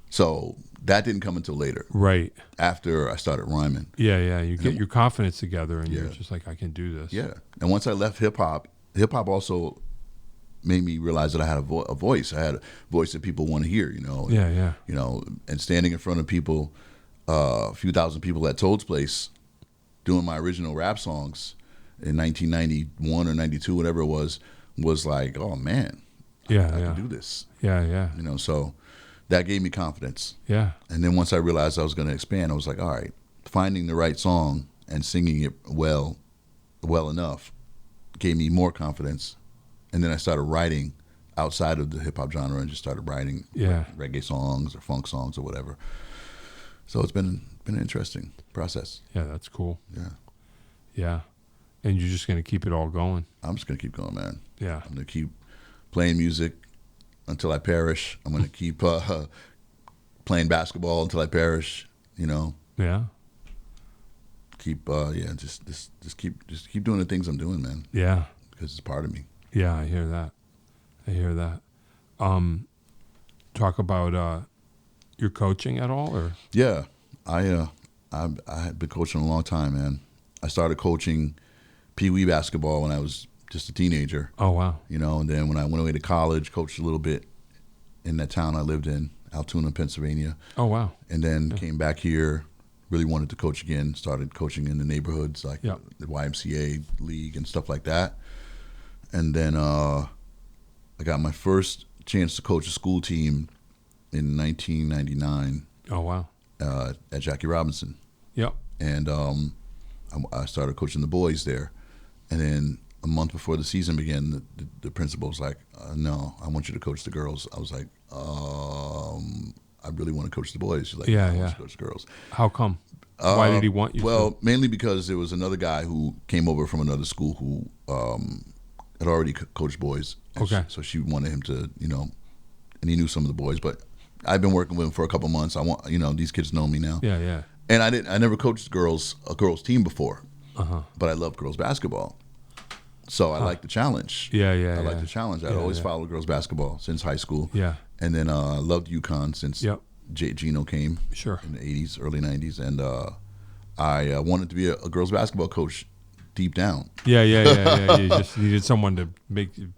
So that didn't come until later. Right. After I started rhyming. Yeah. You get your confidence together and you're just like, I can do this. Yeah. And once I left hip-hop also made me realize that I had a voice. I had a voice that people want to hear, you know. Yeah. You know, and standing in front of people, a few thousand people at Toad's Place doing my original rap songs in 1991 or 92, whatever it was like, oh, man, I can do this. Yeah. You know, so that gave me confidence. Yeah. And then once I realized I was going to expand, I was like, all right, finding the right song and singing it well enough gave me more confidence. And then I started writing outside of the hip-hop genre and just started writing reggae songs or funk songs or whatever. So it's been an interesting process. Yeah, that's cool. Yeah. And you're just going to keep it all going. I'm just going to keep going, man. Yeah. I'm going to keep playing music until I perish. I'm going to keep playing basketball until I perish, you know. Yeah. Keep just keep doing the things I'm doing, man. Yeah. Because it's part of me. Yeah, I hear that. Talk about your coaching at all, or? Yeah, I've been coaching a long time, man. I started coaching Pee Wee basketball when I was just a teenager. Oh wow! You know, and then when I went away to college, coached a little bit in that town I lived in, Altoona, Pennsylvania. Oh wow! And then came back here, really wanted to coach again. Started coaching in the neighborhoods, like the YMCA league and stuff like that. And then I got my first chance to coach a school team in 1999. Oh wow! At Jackie Robinson. Yep. And I started coaching the boys there, and then a month before the season began, the principal was like, "No, I want you to coach the girls." I was like, I really want to coach the boys. She's like, Yeah, I yeah. want to coach the girls. How come? Why did he want you? Well, mainly because there was another guy who came over from another school who had already coached boys. Okay. So she wanted him to, and he knew some of the boys, but I've been working with him for a couple months. I want, these kids know me now. Yeah, yeah. And I never coached a girls team before, Uh-huh. but I love girls basketball. So I like the challenge. Yeah, yeah, I like yeah. the challenge. I'd Yeah, always yeah. followed girls basketball since high school. Yeah. And then I loved UConn since Yep. Gino came Sure. in the 80s, early 90s. And I wanted to be a girls basketball coach deep down. Yeah, yeah, yeah, yeah. You just needed someone to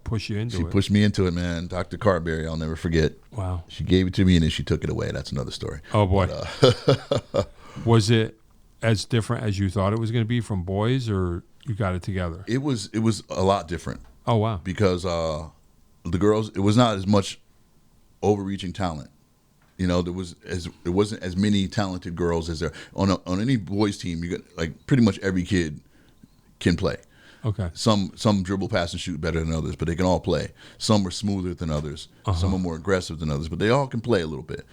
push you into She it. pushed me into it, man. Dr. Carberry, I'll never forget. Wow. She gave it to me and then she took it away. That's another story. Oh boy. But, Was it as different as you thought it was going to be from boys, or you got it together? it was a lot different Oh wow. because the girls, it was not as much overreaching talent. There wasn't as many talented girls as there on any boys team. You got like pretty much every kid can play. Okay. Some dribble, pass, and shoot better than others, but they can all play. Some are smoother than others. Some are more aggressive than others, but they all can play a little bit.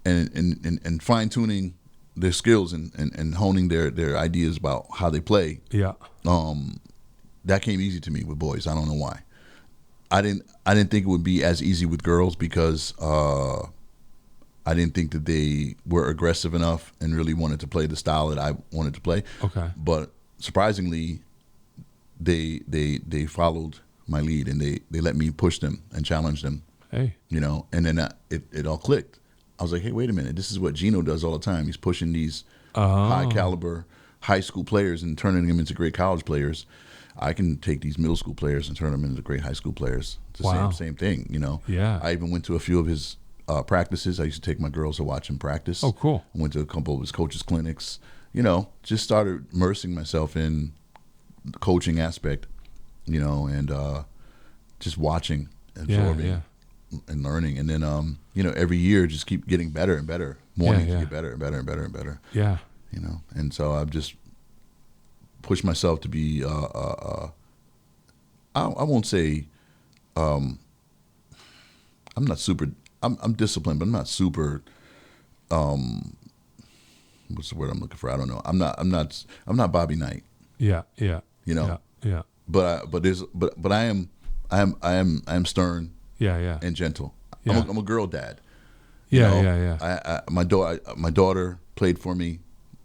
And fine tuning their skills and honing their ideas about how they play. Yeah. That came easy to me with boys. I don't know why. I didn't think it would be as easy with girls because I didn't think that they were aggressive enough and really wanted to play the style that I wanted to play. Okay. But surprisingly, they followed my lead and they let me push them and challenge them. Hey. And then it all clicked. I was like, hey, wait a minute. This is what Gino does all the time. He's pushing these high caliber high school players and turning them into great college players. I can take these middle school players and turn them into great high school players. It's the Wow. same thing, Yeah. I even went to a few of his practices. I used to take my girls to watch him practice. Oh, cool. I went to a couple of his coaches' clinics. Just started immersing myself in the coaching aspect, and just watching, absorbing, and learning. And then, every year just keep getting better and better, wanting to get better and better and better and better. Yeah. And so I've just pushed myself to be, I won't say, I'm not super, I'm disciplined, but I'm not super, what's the word I'm looking for? I don't know. I'm not Bobby Knight. Yeah. Yeah. Yeah. But I am stern. Yeah. Yeah. And gentle. Yeah. I'm a girl dad. Yeah. My daughter played for me.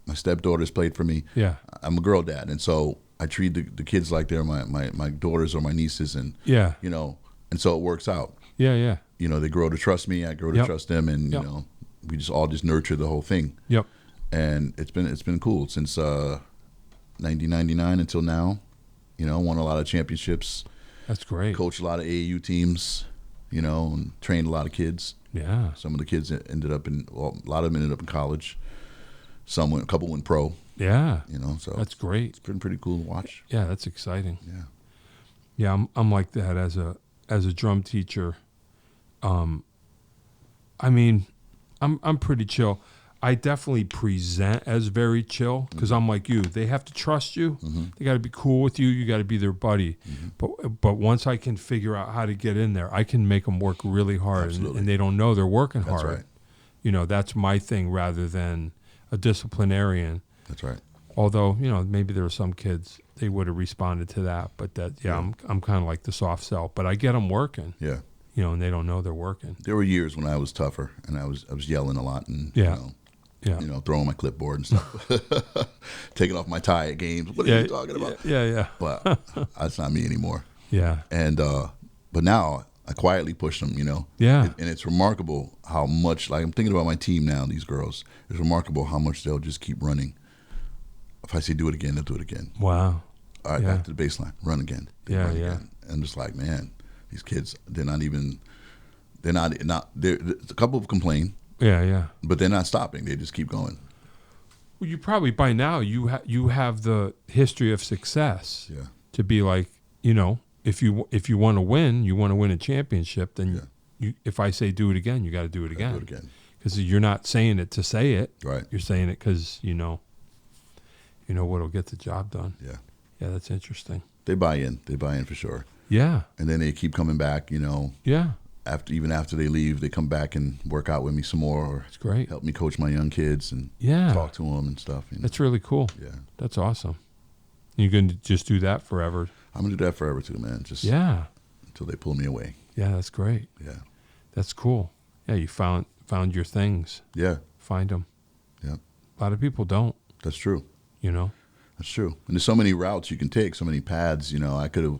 My stepdaughters played for me. Yeah. I'm a girl dad, and so I treat the kids like they're my daughters or my nieces, and Yeah. and so it works out. Yeah. Yeah. They grow to trust me. I grow to trust them, and we just all nurture the whole thing. Yep. And it's been cool since 1999 until now. Won a lot of championships. That's great. Coached a lot of AAU teams. And trained a lot of kids. Yeah. Some of the kids ended up a lot of them ended up in college. A couple went pro. Yeah. So That's great. It's been pretty cool to watch. Yeah, that's exciting. Yeah. Yeah, I'm like that as a drum teacher. I mean, I'm pretty chill. I definitely present as very chill because I'm like you. They have to trust you. Mm-hmm. They got to be cool with you. You got to be their buddy. Mm-hmm. But once I can figure out how to get in there, I can make them work really hard, and they don't know they're working That's hard. right. That's my thing rather than a disciplinarian. That's right. Although maybe there are some kids they would have responded to that, but I'm kind of like the soft sell. But I get them working. Yeah. And they don't know they're working. There were years when I was tougher and I was yelling a lot and Yeah. throwing my clipboard and stuff, taking off my tie at games. What are you talking about? Yeah. But that's not me anymore. Yeah. And but now I quietly push them. Yeah. And it's remarkable how much. Like I'm thinking about my team now. These girls. It's remarkable how much they'll just keep running. If I say do it again, they'll do it again. Wow. All right, back to the baseline. Run again. Yeah, run yeah. Again. And I'm just like, man, these kids. They're not. A couple of complain. Yeah. But they're not stopping. They just keep going. Well, you probably by now you have the history of success. Yeah. To be like, if you want to win a championship, then if I say do it again, you got to do it again. Do it again. Because you're not saying it to say it. Right. You're saying it because you know what'll get the job done. Yeah. Yeah, that's interesting. They buy in. They buy in for sure. Yeah. And then they keep coming back. Yeah. after they leave, they come back and work out with me some more, or It's great. help me coach my young kids and talk to them and stuff. You know? That's really cool. Yeah, That's awesome. You're going to just do that forever? I'm gonna do that forever too, man. Just until they pull me away. Yeah, that's great. Yeah, that's cool. Yeah, you found your things. Yeah, find them. Yeah, a lot of people don't. That's true. You know, that's true. And there's so many routes you can take, so many paths. You know, I could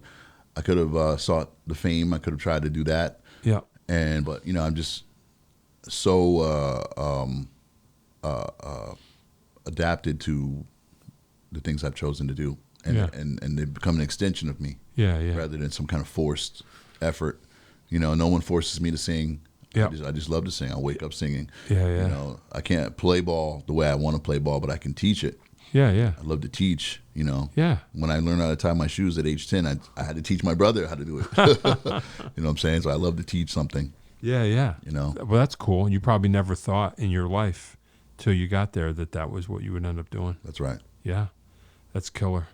have sought the fame. I could have tried to do that. Yeah. But you know, I'm just so adapted to the things I've chosen to do, and they become an extension of me. Yeah, yeah. Rather than some kind of forced effort. You know, no one forces me to sing. Yeah. I just love to sing. I wake up singing. Yeah, yeah. You know, I can't play ball the way I want to play ball, but I can teach it. Yeah, yeah. I love to teach, you know. Yeah. When I learned how to tie my shoes at age 10, I had to teach my brother how to do it. You know what I'm saying? So I love to teach something. Yeah, yeah. You know. Well, that's cool. And you probably never thought in your life till you got there that was what you would end up doing. That's right. Yeah. That's killer.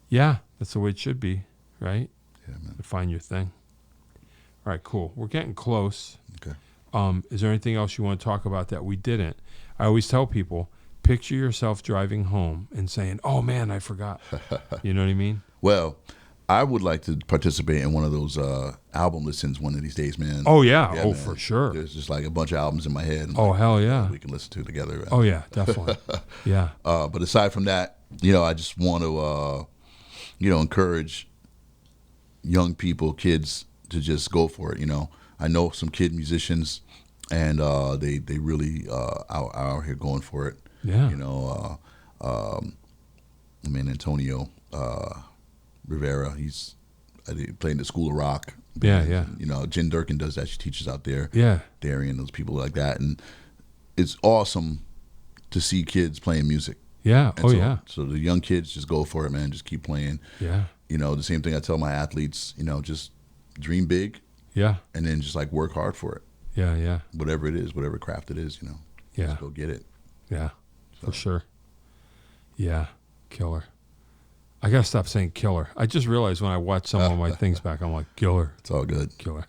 Yeah, that's the way it should be, right? Yeah, man. To find your thing. All right, cool. We're getting close. Okay. Is there anything else you want to talk about that we didn't? I always tell people, picture yourself driving home and saying, "Oh man, I forgot." You know what I mean? Well, I would like to participate in one of those album listens one of these days, man. Oh yeah, man. for sure. There's just like a bunch of albums in my head. Oh hell yeah, we can listen to together. Oh yeah, definitely. Yeah. But aside from that, you know, I just want to, you know, encourage young people, kids, to just go for it. You know, I know some kid musicians, and they really out here going for it. Yeah. You know, I mean, Antonio Rivera, I played in the School of Rock. Yeah, yeah. You know, Jen Durkin does that. She teaches out there. Yeah. Darian, those people like that. And it's awesome to see kids playing music. Yeah. And yeah. So the young kids, just go for it, man. Just keep playing. Yeah. You know, the same thing I tell my athletes, you know, just dream big. Yeah. And then just like work hard for it. Yeah, yeah. Whatever it is, whatever craft it is, you know. Yeah. Just go get it. Yeah. For sure. Yeah. Killer. I gotta stop saying killer. I just realized when I watch some of my things back, I'm like, killer. It's all good. Killer.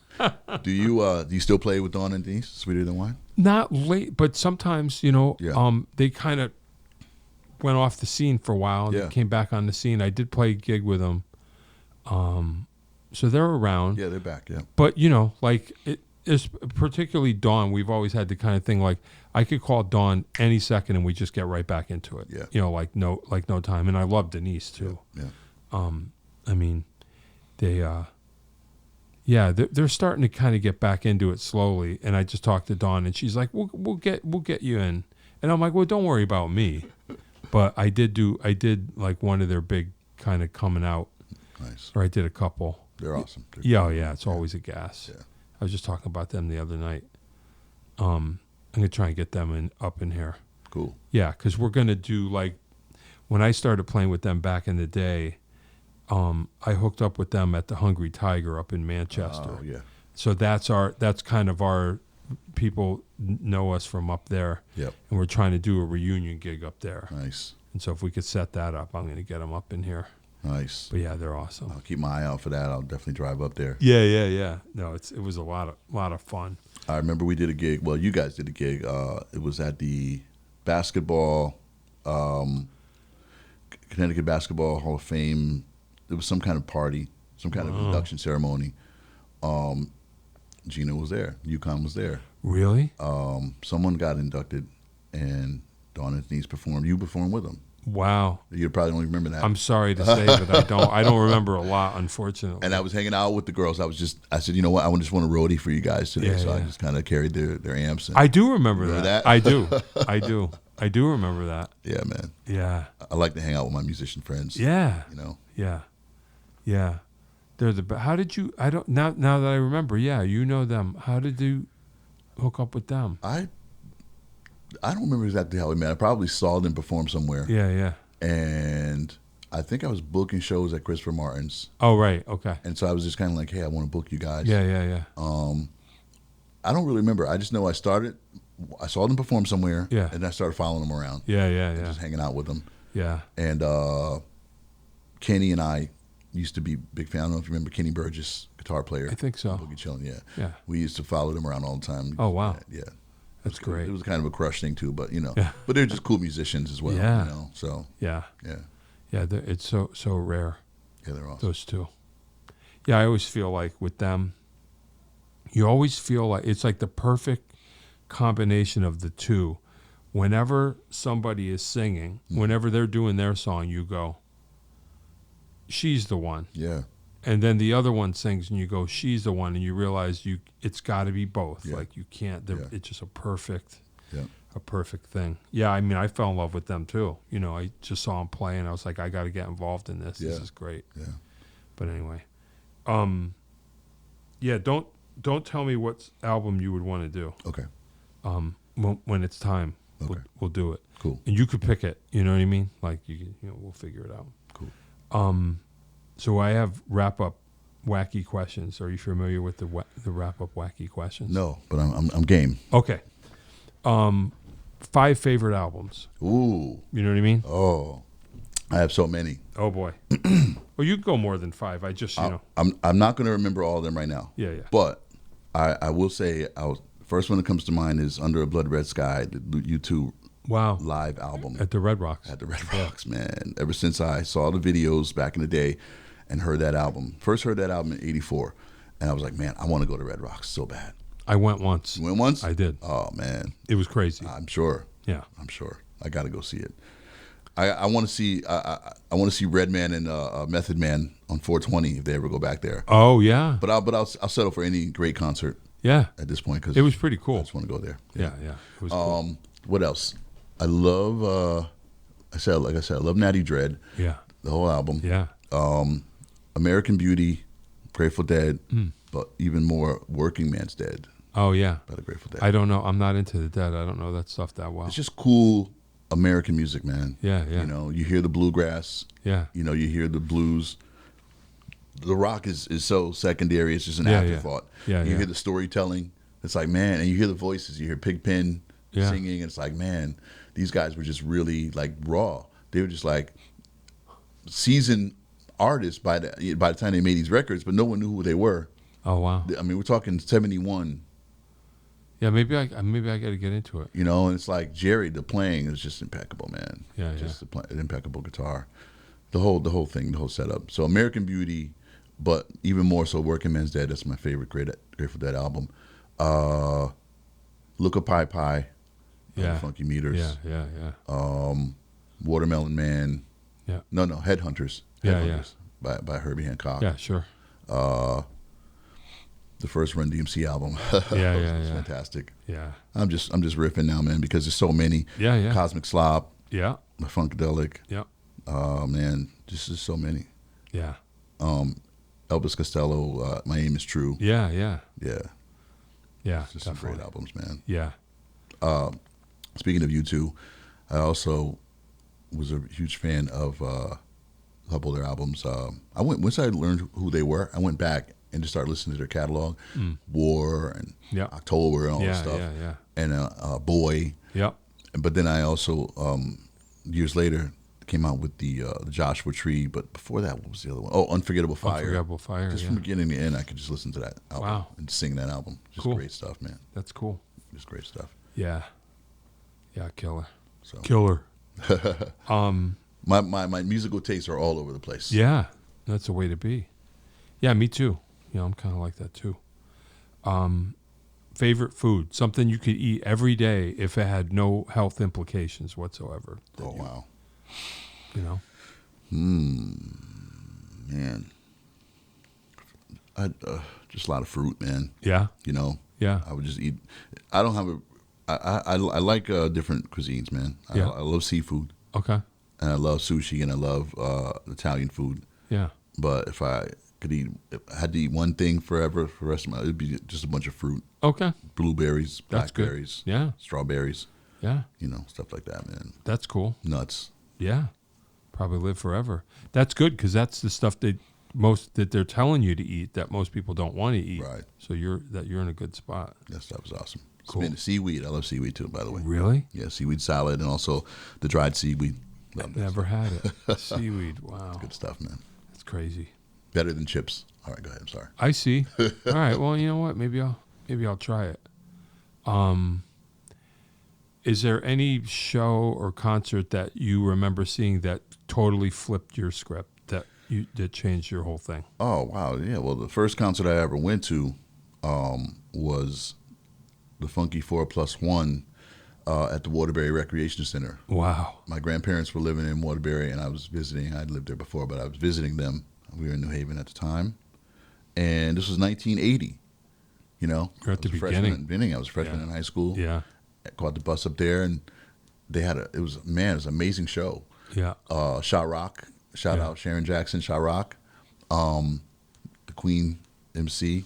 Do you still play with Dawn and Denise, Sweeter Than Wine? Not late, but sometimes, you know, Yeah. They kind of went off the scene for a while and Yeah. came back on the scene. I did play a gig with them. So they're around. Yeah, they're back, yeah. But, you know, like, it's particularly Dawn, we've always had the kind of thing, like, I could call Dawn any second and we just get right back into it. Yeah. You know, like no time. And I love Denise, too. Yeah. I mean, they're starting to kind of get back into it slowly. And I just talked to Dawn, and she's like, "We'll get you in." And I'm like, "Well, don't worry about me." But I did like one of their big kind of coming out. Nice. Or I did a couple. They're awesome. Yeah. It's always a gas. Yeah. I was just talking about them the other night. I'm gonna try and get them up in here. Cool. Yeah, because we're gonna do, like, when I started playing with them back in the day, I hooked up with them at the Hungry Tiger up in Manchester. Oh yeah. So that's kind of our people know us from up there. Yep. And we're trying to do a reunion gig up there. Nice. And so if we could set that up, I'm gonna get them up in here. Nice. But yeah, they're awesome. I'll keep my eye out for that. I'll definitely drive up there. Yeah. No, it was a lot of fun. I remember we did a gig. Well, you guys did a gig. It was at the basketball, Connecticut Basketball Hall of Fame. It was some kind of party, some kind of induction ceremony. Gina was there. UConn was there. Really? Someone got inducted, and Dawn and Denise performed. You performed with them. Wow. You probably don't remember that. I'm sorry to say, but I don't remember a lot, unfortunately. And I was hanging out with the girls. I said, you know what? I just want to roadie for you guys today. Yeah, I just kind of carried their amps. I do remember that. I do. I do remember that. Yeah, man. Yeah. I like to hang out with my musician friends. Yeah. You know. Yeah. They're how did you? I don't now that I remember. Yeah, you know them. How did you hook up with them? I don't remember exactly how we met. I probably saw them perform somewhere. Yeah. And I think I was booking shows at Christopher Martin's. Oh, right. Okay. And so I was just kind of like, hey, I want to book you guys. Yeah. I don't really remember. I just know I saw them perform somewhere. Yeah. And I started following them around. Yeah. Just hanging out with them. Yeah. And Kenny and I used to be big fan. I don't know if you remember Kenny Burgess. guitar player. I think so. Boogie Chillun, yeah. Yeah. We used to follow them around all the time. Oh, wow. Yeah. That's great. It was kind of a crush thing too, but Yeah. but they're just cool musicians as well. Yeah. So Yeah. yeah, Yeah, it's so rare, yeah, they're awesome. those two. Yeah, I always feel like with them, you always feel like it's like the perfect combination of the two. Whenever somebody is singing, whenever they're doing their song, you go, she's the one. Yeah, And then the other one sings and you go, she's the one. And you realize it's got to be both. Yeah. Like you can't, Yeah. it's just a perfect thing. Yeah, I mean, I fell in love with them too. I just saw them play and I was like, I got to get involved in this. Yeah. This is great. yeah. But anyway, yeah, don't tell me what album you would want to do. Okay, When it's time, Okay. we'll do it. cool. And you could pick it. You know what I mean? Like we'll figure it out. Cool. So I have wrap up wacky questions. Are you familiar with the wrap up wacky questions? No, but I'm game. Okay. 5 favorite albums. Ooh, You know what I mean? oh, I have so many. Oh boy. Well, you can go more than 5. I just I'm not going to remember all of them right now. Yeah. But I will say, first one that comes to mind is Under a Blood Red Sky, the U2 Wow. live album At the Red Rocks. at the Red Rocks, man. Ever since I saw the videos back in the day and heard that album, first heard that album in '84, and I was like, man, I want to go to Red Rocks so bad. I went once. You went once? I did. Oh man, It was crazy. I'm sure. Yeah. I'm sure. I got to go see it. I want to see I want to see Redman and Method Man on 420 if they ever go back there. Oh yeah. But I'll settle for any great concert Yeah. at this point because It was pretty I cool. just want to go there. Yeah. It was cool. What else? I love. Like I said, I love Natty Dread, Yeah. the whole album. Yeah. American Beauty, Grateful Dead, but even more Working Man's Dead Oh yeah. by the Grateful Dead. I don't know. I'm not into the Dead. I don't know that stuff that well. It's just cool American music, man. Yeah. You hear the bluegrass. Yeah. You hear the blues. The rock is so secondary. It's just an Yeah, afterthought. Yeah, You yeah. hear the storytelling. It's like, man, and you hear the voices. You hear Pigpen Yeah. singing. And it's like, man, these guys were just really like raw. They were just like seasoned artists by the time they made these records, but no one knew who they were. Oh wow. I mean, we're talking 71. Yeah. Maybe I got to get into it. And it's like Jerry, the playing is just impeccable, man. Yeah, Just an impeccable guitar. The whole thing, the whole setup. So American Beauty, but even more so Working Man's Dead. That's my favorite Grateful Dead album. Look a Pie Pie. Yeah. Funky Meters. Yeah. Watermelon Man. Yeah. No, Headhunters. Yeah, Headhunters by Herbie Hancock. Yeah. Sure. The first Run DMC album. Yeah. It's fantastic. Yeah. I'm just riffing now, man, because there's so many. Yeah. Cosmic Slop, Yeah. Funkadelic. Yeah. Man, just so many. Yeah. Elvis Costello, My Aim Is True. Yeah. Yeah, Definitely. just some great albums, man. Yeah. Speaking of U2, I also was a huge fan of a couple of their albums. Once I learned who they were, I went back and just started listening to their catalog, War and Yeah. October and all that stuff, Yeah. and Boy. Yeah. But then I also years later came out with the Joshua Tree. But before that, what was the other one? Oh, Unforgettable Fire. Unforgettable Fire. Just Yeah. from beginning to end, I could just listen to that album Wow. and sing that album. Just Cool. great stuff, man. That's cool. Just great stuff. Yeah. Yeah. Killer. So Killer. my musical tastes are all over the place. Yeah. That's the way to be. Yeah. Me too. I'm kind of like that too. Favorite food, something you could eat every day if it had no health implications whatsoever. Oh wow. Man. Just a lot of fruit, man. Yeah. Yeah. I would just eat. I don't have I like different cuisines, man. Yeah. I love seafood, Okay. and I love sushi, and I love Italian food. Yeah. But if I had to eat one thing forever for the rest of my life, it'd be just a bunch of fruit. Okay. Blueberries, That's good. blackberries, Yeah. strawberries, Yeah. stuff like that, man. That's cool. Nuts. Yeah. Probably live forever. That's good because that's the stuff that they're telling you to eat that most people don't want to eat. Right. So you're in a good spot. That stuff is awesome. Cool. Seaweed. I love seaweed too, by the way. Really? Yeah, seaweed salad and also the dried seaweed. Love that Never stuff. had it. Seaweed. Wow. Good stuff, man. That's crazy. Better than chips, All right, go ahead. I'm sorry. I see. All right. Well, you know what? Maybe I'll try it. Is there any show or concert that you remember seeing that totally flipped your script, that changed your whole thing? Oh, wow. Yeah. Well, the first concert I ever went to was the Funky 4+1 at the Waterbury Recreation Center. Wow. My grandparents were living in Waterbury, and I was visiting. I'd lived there before, but I was visiting them. We were in New Haven at the time. And this was 1980, you know. You're at the beginning. I was a freshman in high school. Yeah. I caught the bus up there, and they had it was an amazing show. Yeah. Shot Rock, shout out Sharon Jackson, Shot Rock, the Queen MC.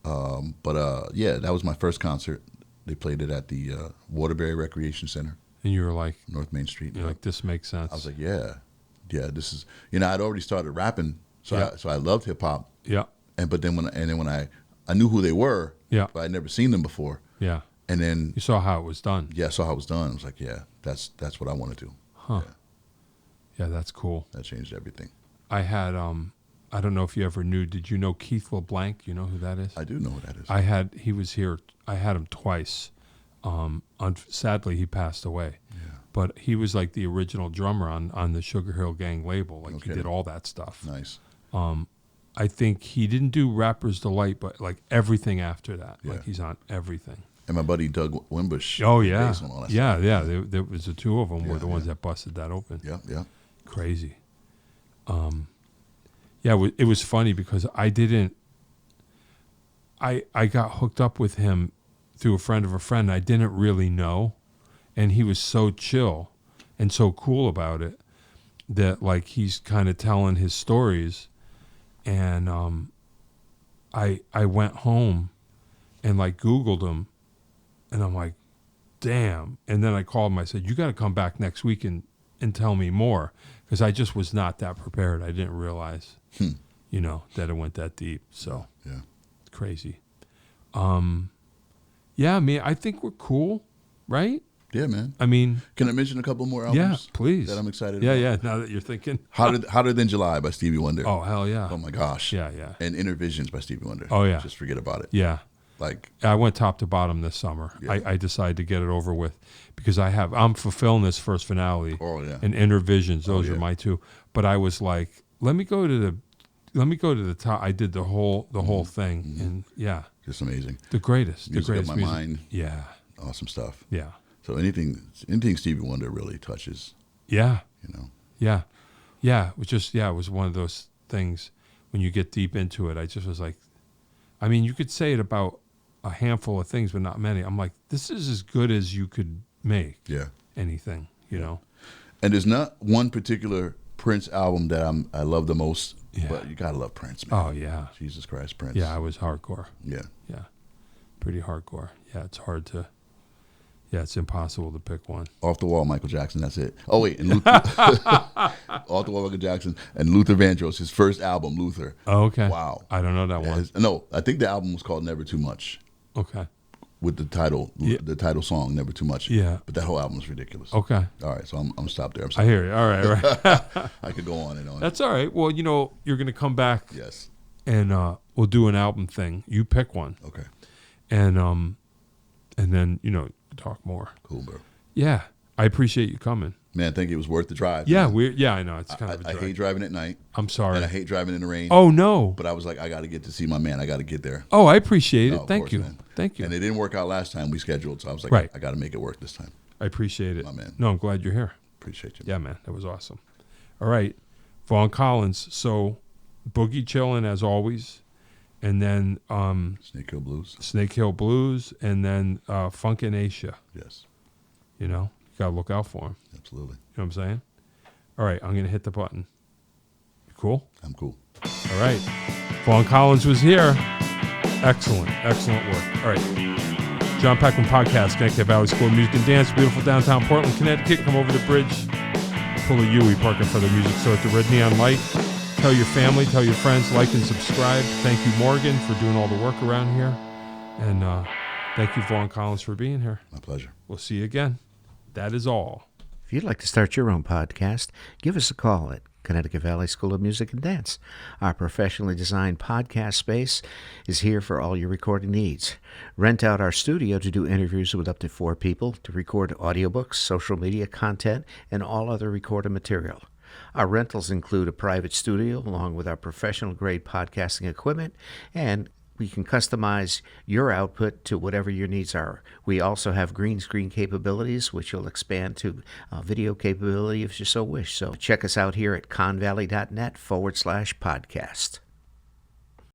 That was my first concert. They played it at the Waterbury Recreation Center. And you were like, North Main Street. You're like, this makes sense. I was like, yeah, this is, I'd already started rapping, so I loved hip hop. Yeah. But then when I knew who they were, but I'd never seen them before. Yeah. And then you saw how it was done. Yeah, I saw how it was done. I was like, yeah, that's what I want to do. Huh. Yeah, that's cool. That changed everything. I had I don't know if you ever knew. Did you know Keith LeBlanc? You know who that is? I do know who that is. He was here. I had him twice. Sadly, he passed away. Yeah. But he was like the original drummer on the Sugar Hill Gang label. Like, he did all that stuff. Nice. I think he didn't do Rapper's Delight, but like everything after that. Yeah. Like, he's on everything. And my buddy Doug Wimbush. Oh, yeah. Bass and all that Yeah, stuff. yeah. There was the two of them were the ones that busted that open. Yeah, yeah. Crazy. It was funny because I got hooked up with him through a friend of a friend I didn't really know, and he was so chill and so cool about it that, like, he's kind of telling his stories, and I went home and like Googled him, and I'm like, damn. And then I called him. I said, you got to come back next week and tell me more, because I just was not that prepared. I didn't realize, that it went that deep. So yeah, it's crazy. Yeah, I mean, I think we're cool, right? Yeah, man. I mean, can I mention a couple more albums? Yeah, please. That I'm excited about? Yeah. Now that you're thinking. Hotter Than July by Stevie Wonder. Oh, hell yeah. Oh, my gosh. Yeah, yeah. And Inner Visions by Stevie Wonder. Oh, yeah. Just forget about it. Yeah. Like, I went top to bottom this summer. Yeah. I decided to get it over with because I'm fulfilling this first finale. Oh, yeah. And Inner Visions. Those are my two. But I was like, let me go to the top. I did the whole thing, and yeah, just amazing. The greatest. Music the greatest of my music. mind. Yeah. Awesome stuff. Yeah. So anything Stevie Wonder really touches. Yeah. Yeah. Yeah. It was one of those things when you get deep into it. I just was like, I mean, you could say it about a handful of things, but not many. I'm like, this is as good as you could make. Yeah. Anything, you know. And there's not one particular Prince album that I love the most. Yeah. But you gotta love Prince, man. Oh yeah. Jesus Christ, Prince. Yeah, I was hardcore. Yeah. Yeah. Pretty hardcore. Yeah, it's hard to. Yeah, it's impossible to pick one. Off the Wall, Michael Jackson. That's it. Oh wait, and Luther. Off the Wall, Michael Jackson, and Luther Vandross, his first album, Luther. Oh, okay. Wow. I don't know that one. No, I think the album was called Never Too Much. Okay. With the title song, Never Too Much. Yeah. But that whole album is ridiculous. Okay. All right, so I'm stopped there. I'm sorry. I hear you. All right. I could go on and on. That's all right. Well, you're going to come back. Yes. And we'll do an album thing. You pick one. Okay. And then talk more. Cool, bro. Yeah, I appreciate you coming. Man, I think it was worth the drive. Yeah, I know it's kind of. I hate driving at night. I'm sorry. And I hate driving in the rain. Oh no! But I was like, I got to get to see my man. I got to get there. Oh, I appreciate it. Thank you. Man. Thank you. And it didn't work out last time we scheduled, so I was like, right. I got to make it work this time. I appreciate it, my man. No, I'm glad you're here. Appreciate you. Yeah, man, that was awesome. All right, Vaughn Collins. So, Boogie Chillun as always, and then Snake Hill Blues, and then Funkin' Asia. Yes. You gotta look out for him. Absolutely. You know what I'm saying? All right, I'm gonna hit the button. You cool? I'm cool. All right, Vaughn Collins was here. Excellent work. All right, Jon Peckman Podcast, Connecticut Valley School of Music and Dance, beautiful downtown Portland, Connecticut. Come over the bridge, pull a UE, park in front of the music store at the Red Neon Light. Tell your family, tell your friends, like and subscribe. Thank you, Morgan, for doing all the work around here. And thank you, Vaughn Collins, for being here. My pleasure. We'll see you again. That is all. If you'd like to start your own podcast, give us a call at Connecticut Valley School of Music and Dance. Our professionally designed podcast space is here for all your recording needs. Rent out our studio to do interviews with up to 4 people, to record audiobooks, social media content, and all other recorded material. Our rentals include a private studio along with our professional-grade podcasting equipment, and we can customize your output to whatever your needs are. We also have green screen capabilities, which will expand to video capability if you so wish. So check us out here at convalley.net/podcast.